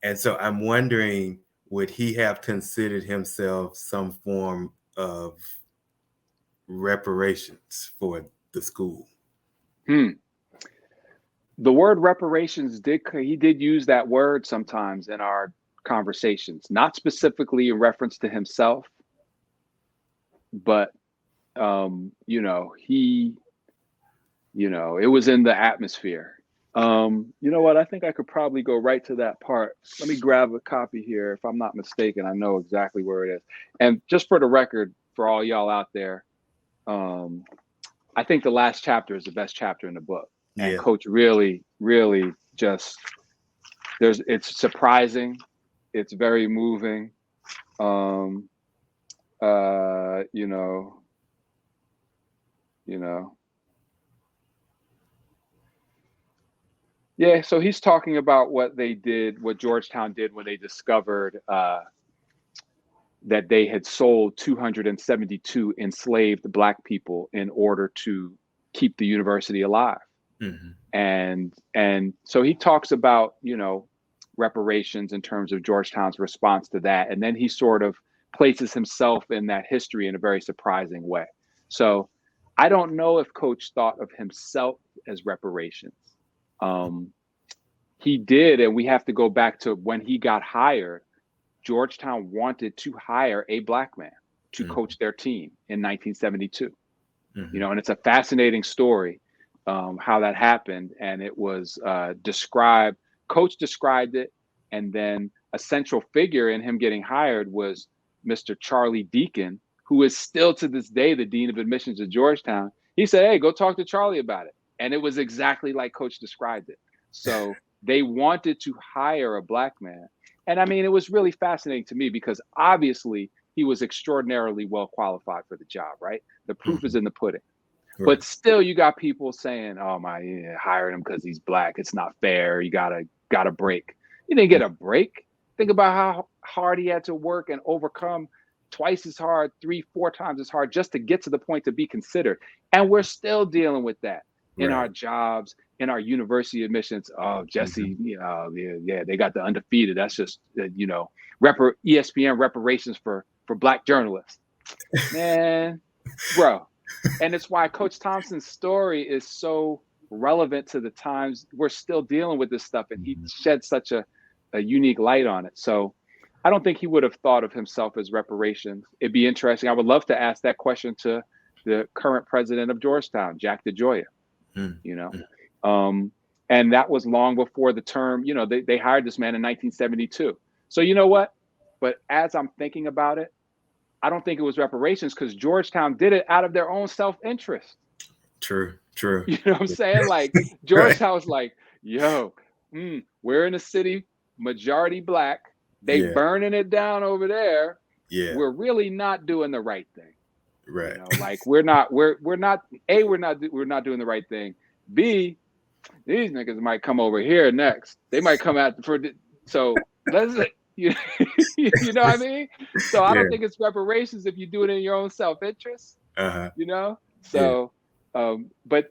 A: And so I'm wondering, would he have considered himself some form of reparations for the school?
B: The word reparations he did use that word sometimes in our conversations, not specifically in reference to himself, but it was in the atmosphere. You know what? I think I could probably go right to that part. Let me grab a copy here. If I'm not mistaken, I know exactly where it is. And just for the record, for all y'all out there, I think the last chapter is the best chapter in the book. And Coach really, really just it's surprising. It's very moving. Yeah, so he's talking about what Georgetown did when they discovered that they had sold 272 enslaved Black people in order to keep the university alive. Mm-hmm. And so he talks about, reparations in terms of Georgetown's response to that. And then he sort of places himself in that history in a very surprising way. So I don't know if Coach thought of himself as reparations. He did, and we have to go back to when he got hired. Georgetown wanted to hire a Black man to coach their team in 1972. Mm-hmm. And it's a fascinating story how that happened. And it was described, Coach described it, and then a central figure in him getting hired was Mr. Charlie Deacon, who is still to this day the Dean of Admissions at Georgetown. He said, hey, go talk to Charlie about it. And it was exactly like Coach described it. So they wanted to hire a Black man. And I mean, it was really fascinating to me because obviously he was extraordinarily well qualified for the job, right? The proof is in the pudding. Right. But still, you got people saying, "Oh hired him because he's Black. It's not fair. You got a break." You didn't get a break. Think about how hard he had to work and overcome twice as hard, 3-4 times as hard just to get to the point to be considered. And we're still dealing with that in our jobs, in our university admissions. Oh, Jesse, they got the undefeated. That's just, ESPN reparations for Black journalists. Man, bro. And it's why Coach Thompson's story is so relevant to the times we're still dealing with this stuff. And he shed such a unique light on it. So I don't think he would have thought of himself as reparations. It'd be interesting. I would love to ask that question to the current president of Georgetown, Jack DeGioia. And that was long before the term, they hired this man in 1972. So you know what? But as I'm thinking about it, I don't think it was reparations because Georgetown did it out of their own self-interest.
A: True.
B: You know what I'm saying? Like Georgetown was like, we're in a city, majority Black. They burning it down over there. Yeah. We're really not doing the right thing.
A: Right.
B: Like we're not doing the right thing. B, these niggas might come over here next. They might come out so let's you know what I mean? So I don't think it's reparations if you do it in your own self-interest. So but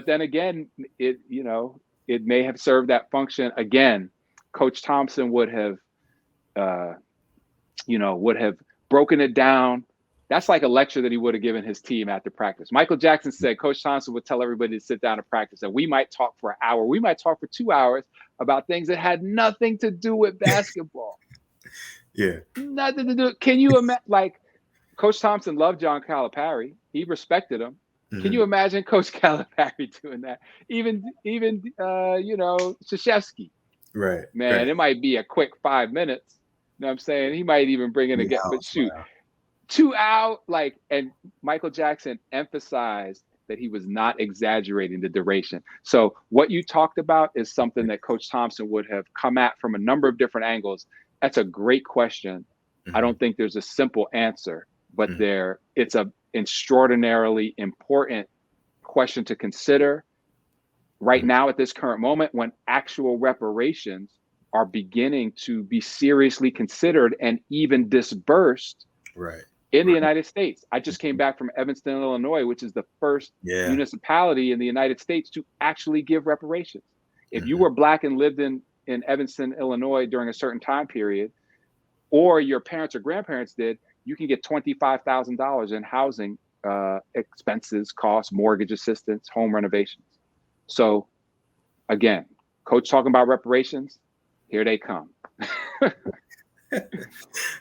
B: then again, it may have served that function. Again, Coach Thompson would have broken it down. That's like a lecture that he would have given his team after practice. Michael Jackson said Coach Thompson would tell everybody to sit down and practice, and we might talk for an hour. We might talk for 2 hours about things that had nothing to do with basketball. Nothing to do. Can you imagine? Like Coach Thompson loved John Calipari. He respected him. Mm-hmm. Can you imagine Coach Calipari doing that? Even Krzyzewski.
A: Right.
B: Man,
A: right.
B: It might be a quick 5 minutes. You know what I'm saying? He might even bring in a guest, but shoot. Wow. 2 out, and Michael Jackson emphasized that he was not exaggerating the duration. So what you talked about is something that Coach Thompson would have come at from a number of different angles. That's a great question. Mm-hmm. I don't think there's a simple answer, but it's a extraordinarily important question to consider right now at this current moment when actual reparations are beginning to be seriously considered and even disbursed.
A: Right.
B: In the United States. I just came back from Evanston, Illinois, which is the first municipality in the United States to actually give reparations. If you were Black and lived in Evanston, Illinois during a certain time period, or your parents or grandparents did, you can get $25,000 in housing expenses, costs, mortgage assistance, home renovations. So again, Coach talking about reparations. Here they come.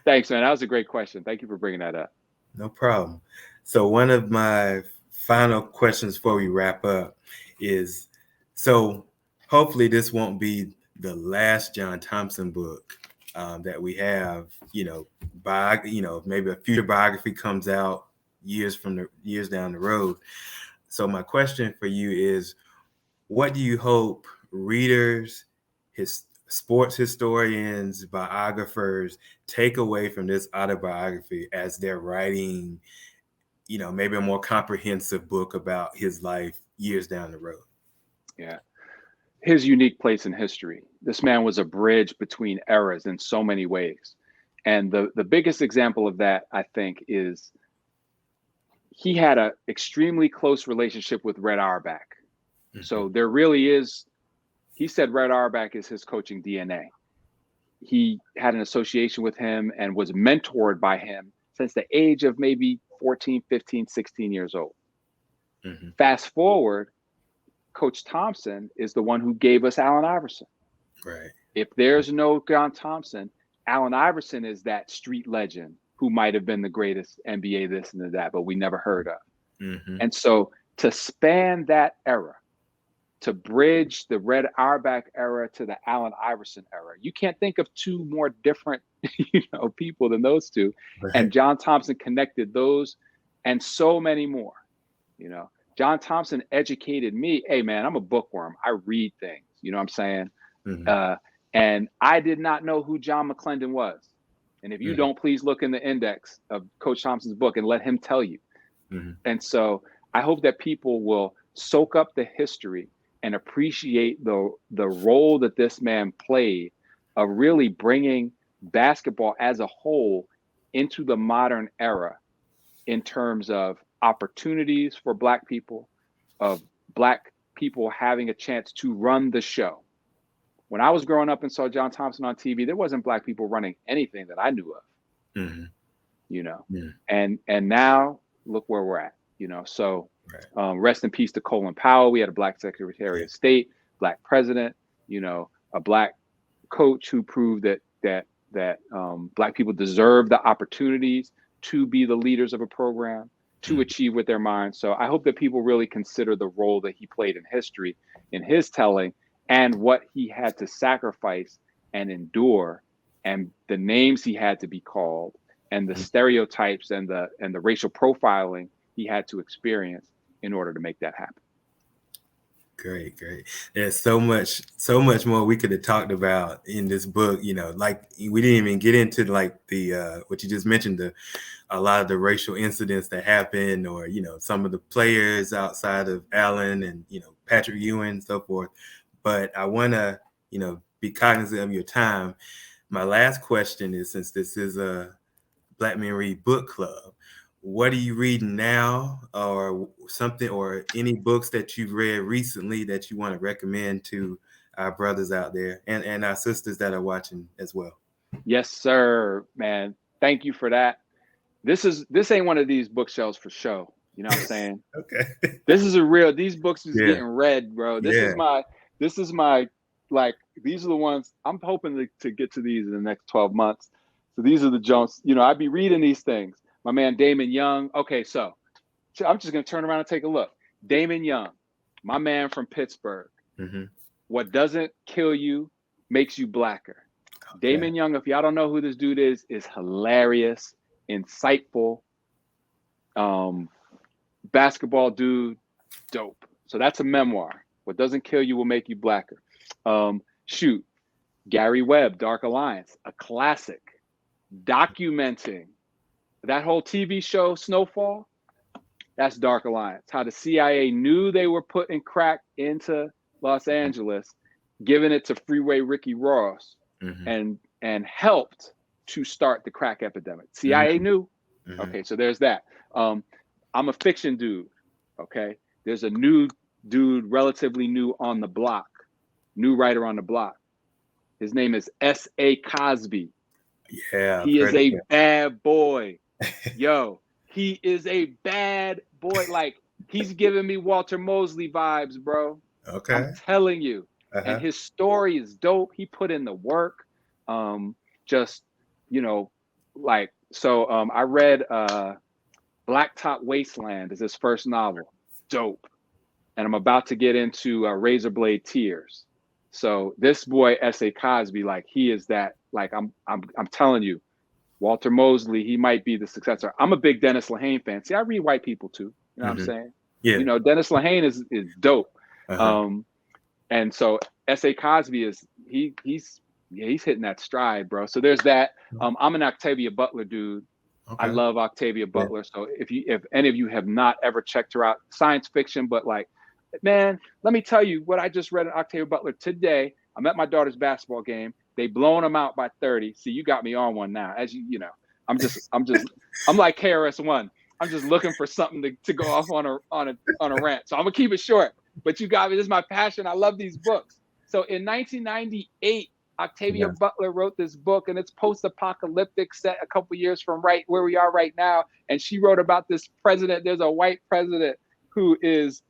B: Thanks, man. That was a great question. Thank you for bringing that up.
A: No problem. So one of my final questions before we wrap up is, so hopefully this won't be the last John Thompson book that we have, maybe a future biography comes out years down the road. So my question for you is, what do you hope readers, sports historians, biographers take away from this autobiography as they're writing, maybe a more comprehensive book about his life years down the road?
B: Yeah. His unique place in history. This man was a bridge between eras in so many ways. And the biggest example of that, I think, is he had an extremely close relationship with Red Auerbach. Mm-hmm. So there really is, he said Red Auerbach is his coaching DNA. He had an association with him and was mentored by him since the age of maybe 14, 15, 16 years old. Mm-hmm. Fast forward, Coach Thompson is the one who gave us Allen Iverson.
A: Right.
B: If there's no John Thompson, Allen Iverson is that street legend who might have been the greatest NBA this and that, but we never heard of. Mm-hmm. And so to span that era, to bridge the Red Auerbach era to the Allen Iverson era, you can't think of two more different, people than those two. Right. And John Thompson connected those and so many more, John Thompson educated me. Hey, man, I'm a bookworm. I read things. You know what I'm saying? Mm-hmm. And I did not know who John McClendon was. And if you mm-hmm. don't, please look in the index of Coach Thompson's book and let him tell you. Mm-hmm. And so I hope that people will soak up the history and appreciate the role that this man played of really bringing basketball as a whole into the modern era in terms of opportunities for Black people, of Black people having a chance to run the show. When I was growing up and saw John Thompson on TV, there wasn't Black people running anything that I knew of, mm-hmm. And now look where we're at, so right. Rest in peace to Colin Powell. We had a Black Secretary of State, Black president, a Black coach who proved that Black people deserve the opportunities to be the leaders of a program, to achieve with their minds. So I hope that people really consider the role that he played in history, in his telling, and what he had to sacrifice and endure, and the names he had to be called, and the stereotypes and the racial profiling he had to experience in order to make that happen.
A: Great. There's so much more we could have talked about in this book. Like we didn't even get into like the what you just mentioned, a lot of the racial incidents that happened, or some of the players outside of Allen and Patrick Ewing and so forth. But I want to be cognizant of your time. My last question is, since this is a Black Men Read Book Club, what are you reading now, or something, or any books that you've read recently that you want to recommend to our brothers out there and our sisters that are watching as well?
B: Yes, sir, man. Thank you for that. This ain't one of these bookshelves for show. You know what I'm saying?
A: Okay.
B: This is these books is getting read, bro. This is my, like, these are the ones I'm hoping to get to these in the next 12 months. So these are the jumps, I'd be reading these things. My man, Damon Young. Okay, so I'm just going to turn around and take a look. Damon Young, my man from Pittsburgh. Mm-hmm. What doesn't kill you makes you blacker. Okay. Damon Young, if y'all don't know who this dude is hilarious, insightful, basketball dude, dope. So that's a memoir. What doesn't kill you will make you blacker. Gary Webb, Dark Alliance, a classic, documenting that whole TV show, Snowfall. That's Dark Alliance. How the CIA knew they were putting crack into Los Angeles, giving it to Freeway Ricky Ross, mm-hmm. and helped to start the crack epidemic. CIA mm-hmm. knew. Mm-hmm. Okay, so there's that. I'm a fiction dude. Okay, there's a new dude, relatively new on the block, new writer on the block. His name is S.A. Cosby.
A: Yeah,
B: he is a bad boy. Yo, he is a bad boy. Like, he's giving me Walter Mosley vibes, bro.
A: Okay.
B: I'm telling you. and his story is dope. He put in the work. Just, you know, like, so I read Blacktop Wasteland is his first novel. Dope. And I'm about to get into Razorblade Tears. So this boy S.A. Cosby, like, he is that, like, I'm telling you, Walter Mosley, he might be the successor. I'm a big Dennis Lehane fan. See, I read white people too. You know what I'm saying?
A: Yeah.
B: You know, Dennis Lehane is dope. And so S.A. Cosby is he's hitting that stride, bro. So there's that. I'm an Octavia Butler dude. Okay. I love Octavia Butler. So if any of you have not ever checked her out, science fiction, but like, man, let me tell you what I just read in Octavia Butler today. I'm at my daughter's basketball game. They blown them out by 30. See, you got me on one now. As you know, I'm like KRS-One. I'm just looking for something to go off on a rant. So I'm gonna keep it short. But you got me. This is my passion. I love these books. So in 1998, Octavia Butler wrote this book, and it's post-apocalyptic, set a couple years from right where we are right now. And she wrote about this president. There's a white president who is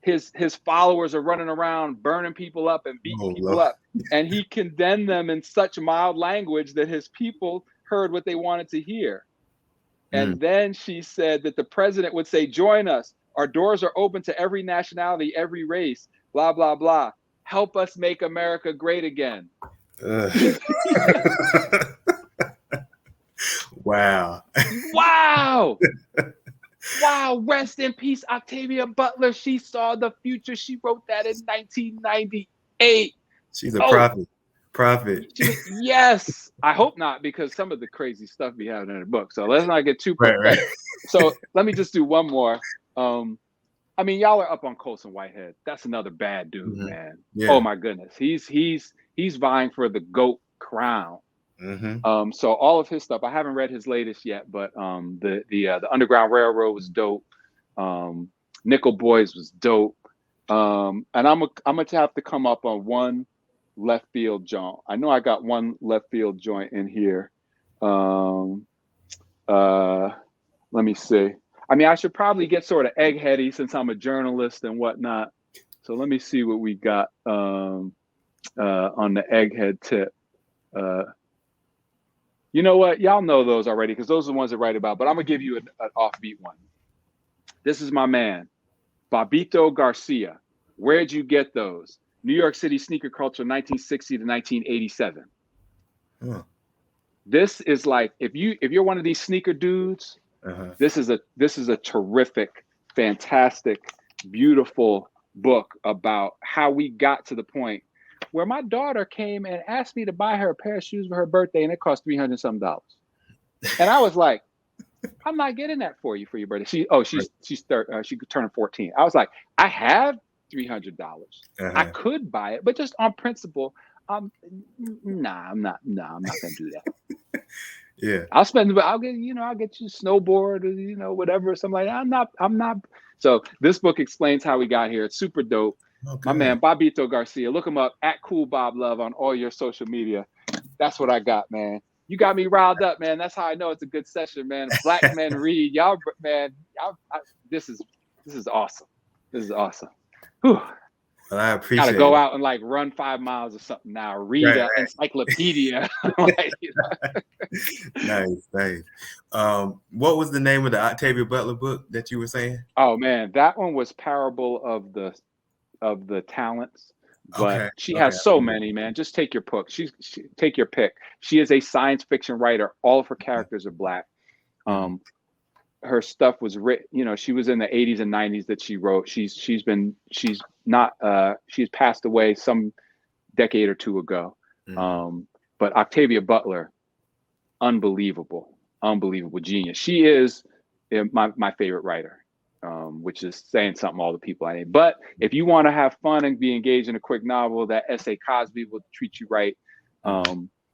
B: his followers are running around burning people up and beating people up, and he condemned them in such mild language that his people heard what they wanted to hear. And then she said that the president would say, "Join us. Our doors are open to every nationality, every race, blah, blah, blah. Help us make America great again."
A: Wow.
B: Wow. Wow. Rest in peace, Octavia Butler. She saw the future. She wrote that in 1998.
A: She's a prophet.
B: Yes. I hope not, because some of the crazy stuff we have in the book. So let's not get too prophetic. Right. So let me just do one more. I mean, y'all are up on Colson Whitehead. That's another bad dude, man. Yeah. Oh my goodness. He's vying for the GOAT crown. So all of his stuff, I haven't read his latest yet, but the Underground Railroad was dope. Nickel Boys was dope. And I'm gonna have to come up on one left field joint. I know I got one left field joint in here. Let me see. I mean, I should probably get sort of eggheady since I'm a journalist and whatnot. So let me see what we got on the egghead tip. You know what? Y'all know those already because those are the ones I write about. But I'm going to give you an offbeat one. This is my man, Bobbito Garcia. Where'd you get those? New York City sneaker culture, 1960 to 1987. This is like, if you're one of these sneaker dudes, this is a terrific, fantastic, beautiful book about how we got to the point where my daughter came and asked me to buy her a pair of shoes for her birthday, and it cost $300 something. And I was like, I'm not getting that for you for your birthday. She could turn 14. I was like, I have $300. I could buy it, but just on principle, I'm not gonna do that.
A: Yeah,
B: I'll get you a snowboard or whatever, something like that. I'm not. So this book explains how we got here. It's super dope. My man Bobbito Garcia, look him up at Cool Bob Love on all your social media. That's what I got, man. You got me riled up, man. That's how I know it's a good session, man. Black men read, y'all, man. This is awesome. This is awesome. Whew.
A: Well, I appreciate.
B: Gotta go out and like run 5 miles or something now. Read an encyclopedia.
A: Nice. What was the name of the Octavia Butler book that you were saying?
B: Oh man, that one was Parable of the Talents. But she has so many, man. Just take your pick. Take your pick. She is a science fiction writer. All of her characters are Black. Her stuff was written, she was in the 80s and 90s that she wrote. She's passed away some decade or two ago. But Octavia Butler, unbelievable genius. She is my favorite writer, which is saying something, all the people I name. But if you want to have fun and be engaged in a quick novel, that S.A. Cosby will treat you right.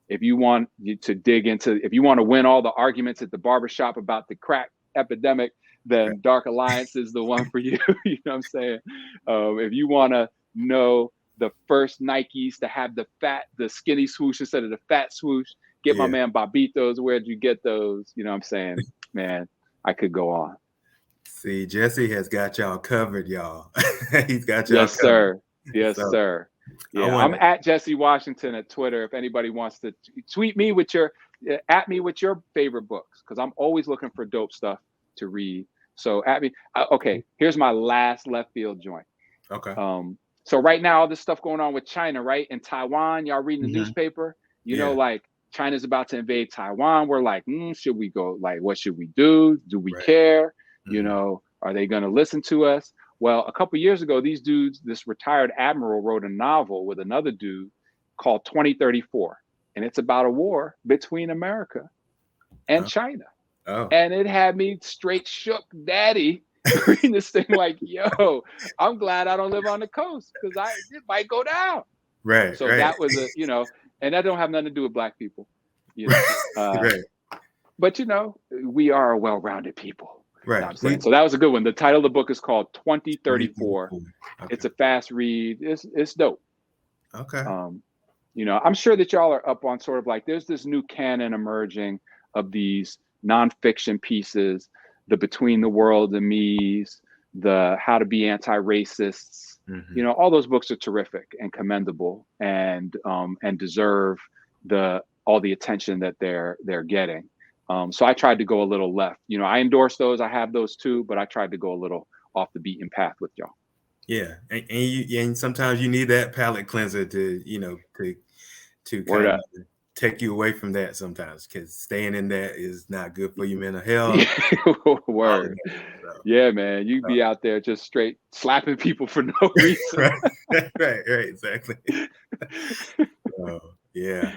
B: If you want to dig into, if you want to win all the arguments at the barbershop about the crack epidemic, then Dark Alliance is the one for you. You know what I'm saying? If you want to know the first Nikes to have the skinny swoosh instead of the fat swoosh, get my man Bobbito's. Where'd you get those? You know what I'm saying? Man, I could go on.
A: See, Jesse has got y'all covered, y'all. He's got y'all
B: Yes,
A: covered.
B: sir. Yes,
A: So,
B: sir. Yeah, I'm at Jesse Washington at Twitter. If anybody wants to tweet me with at me with your favorite books, because I'm always looking for dope stuff to read. So at me. Okay, here's my last left field joint.
A: Okay.
B: So right now, all this stuff going on with China, right? In Taiwan, y'all reading the newspaper, you know, like China's about to invade Taiwan. We're like, should we go? Like, what should we do? Do we care? You know, are they going to listen to us? Well, a couple of years ago, these dudes, this retired admiral wrote a novel with another dude called 2034. And it's about a war between America and China. And it had me straight shook daddy reading this thing like, yo, I'm glad I don't live on the coast because it might go down.
A: Right.
B: So that was and that don't have nothing to do with Black people. You know? But, you know, we are a well-rounded people.
A: Right.
B: You know what I'm so that was a good one. The title of the book is called 2034. It's a fast read. It's dope.
A: Okay.
B: You know, I'm sure that y'all are up on sort of like there's this new canon emerging of these nonfiction pieces, the Between the World and Me's, the How to Be Anti-Racists. You know, all those books are terrific and commendable and deserve all the attention that they're getting. So I tried to go a little left. You know, I endorse those. I have those too, but I tried to go a little off the beaten path with y'all.
A: Yeah, and sometimes you need that palate cleanser to, you know, to kind of take you away from that sometimes, because staying in that is not good for your mental health.
B: Word. Yeah, man, you'd be out there just straight slapping people for no reason.
A: right, exactly. Yeah.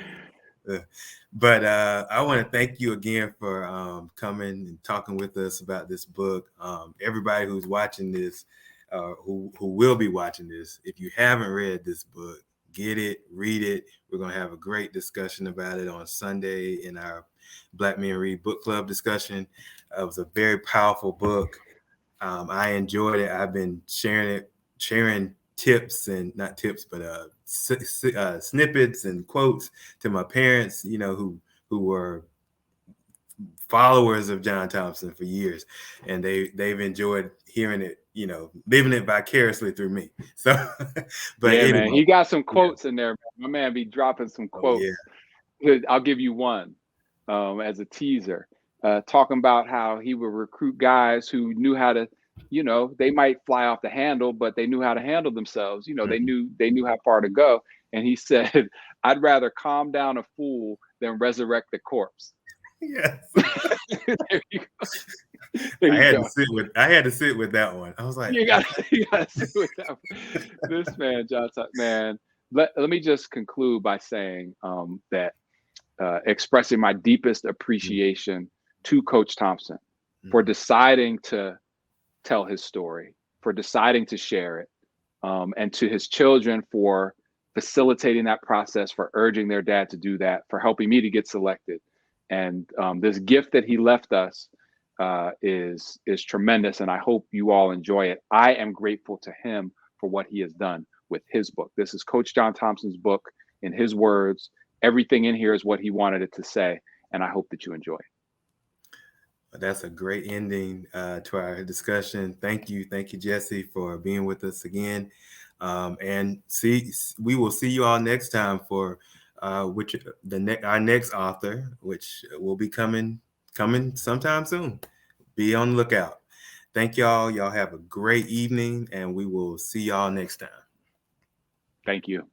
A: But I want to thank you again for coming and talking with us about this book. Everybody who's watching this, who will be watching this, if you haven't read this book, get it, read it. We're going to have a great discussion about it on Sunday in our Black Men Read Book Club discussion. It was a very powerful book. I enjoyed it. I've been sharing tips and not tips, but snippets and quotes to my parents, you know, who were followers of John Thompson for years, and they've enjoyed hearing it, you know, living it vicariously through me. So, but
B: yeah,
A: anyway,
B: man, he got some quotes in there. My man be dropping some quotes. I'll give you one as a teaser, talking about how he would recruit guys who knew how to, you know, they might fly off the handle, but they knew how to handle themselves. You know, they knew how far to go. And he said, "I'd rather calm down a fool than resurrect the corpse."
A: Yes.
B: There you go.
A: I had to sit with that one. I was like,
B: you gotta sit with that one. This man, John, man. Let me just conclude by saying that expressing my deepest appreciation to Coach Thompson for deciding to tell his story, for deciding to share it, and to his children for facilitating that process, for urging their dad to do that, for helping me to get selected. And this gift that he left us is tremendous, and I hope you all enjoy it. I am grateful to him for what he has done with his book. This is Coach John Thompson's book, in his words. Everything in here is what he wanted it to say, and I hope that you enjoy it.
A: That's a great ending to our discussion. Thank you, Jesse, for being with us again. And we will see you all next time for our next author, which will be coming sometime soon. Be on the lookout. Thank y'all. Y'all have a great evening, and we will see y'all next time.
B: Thank you.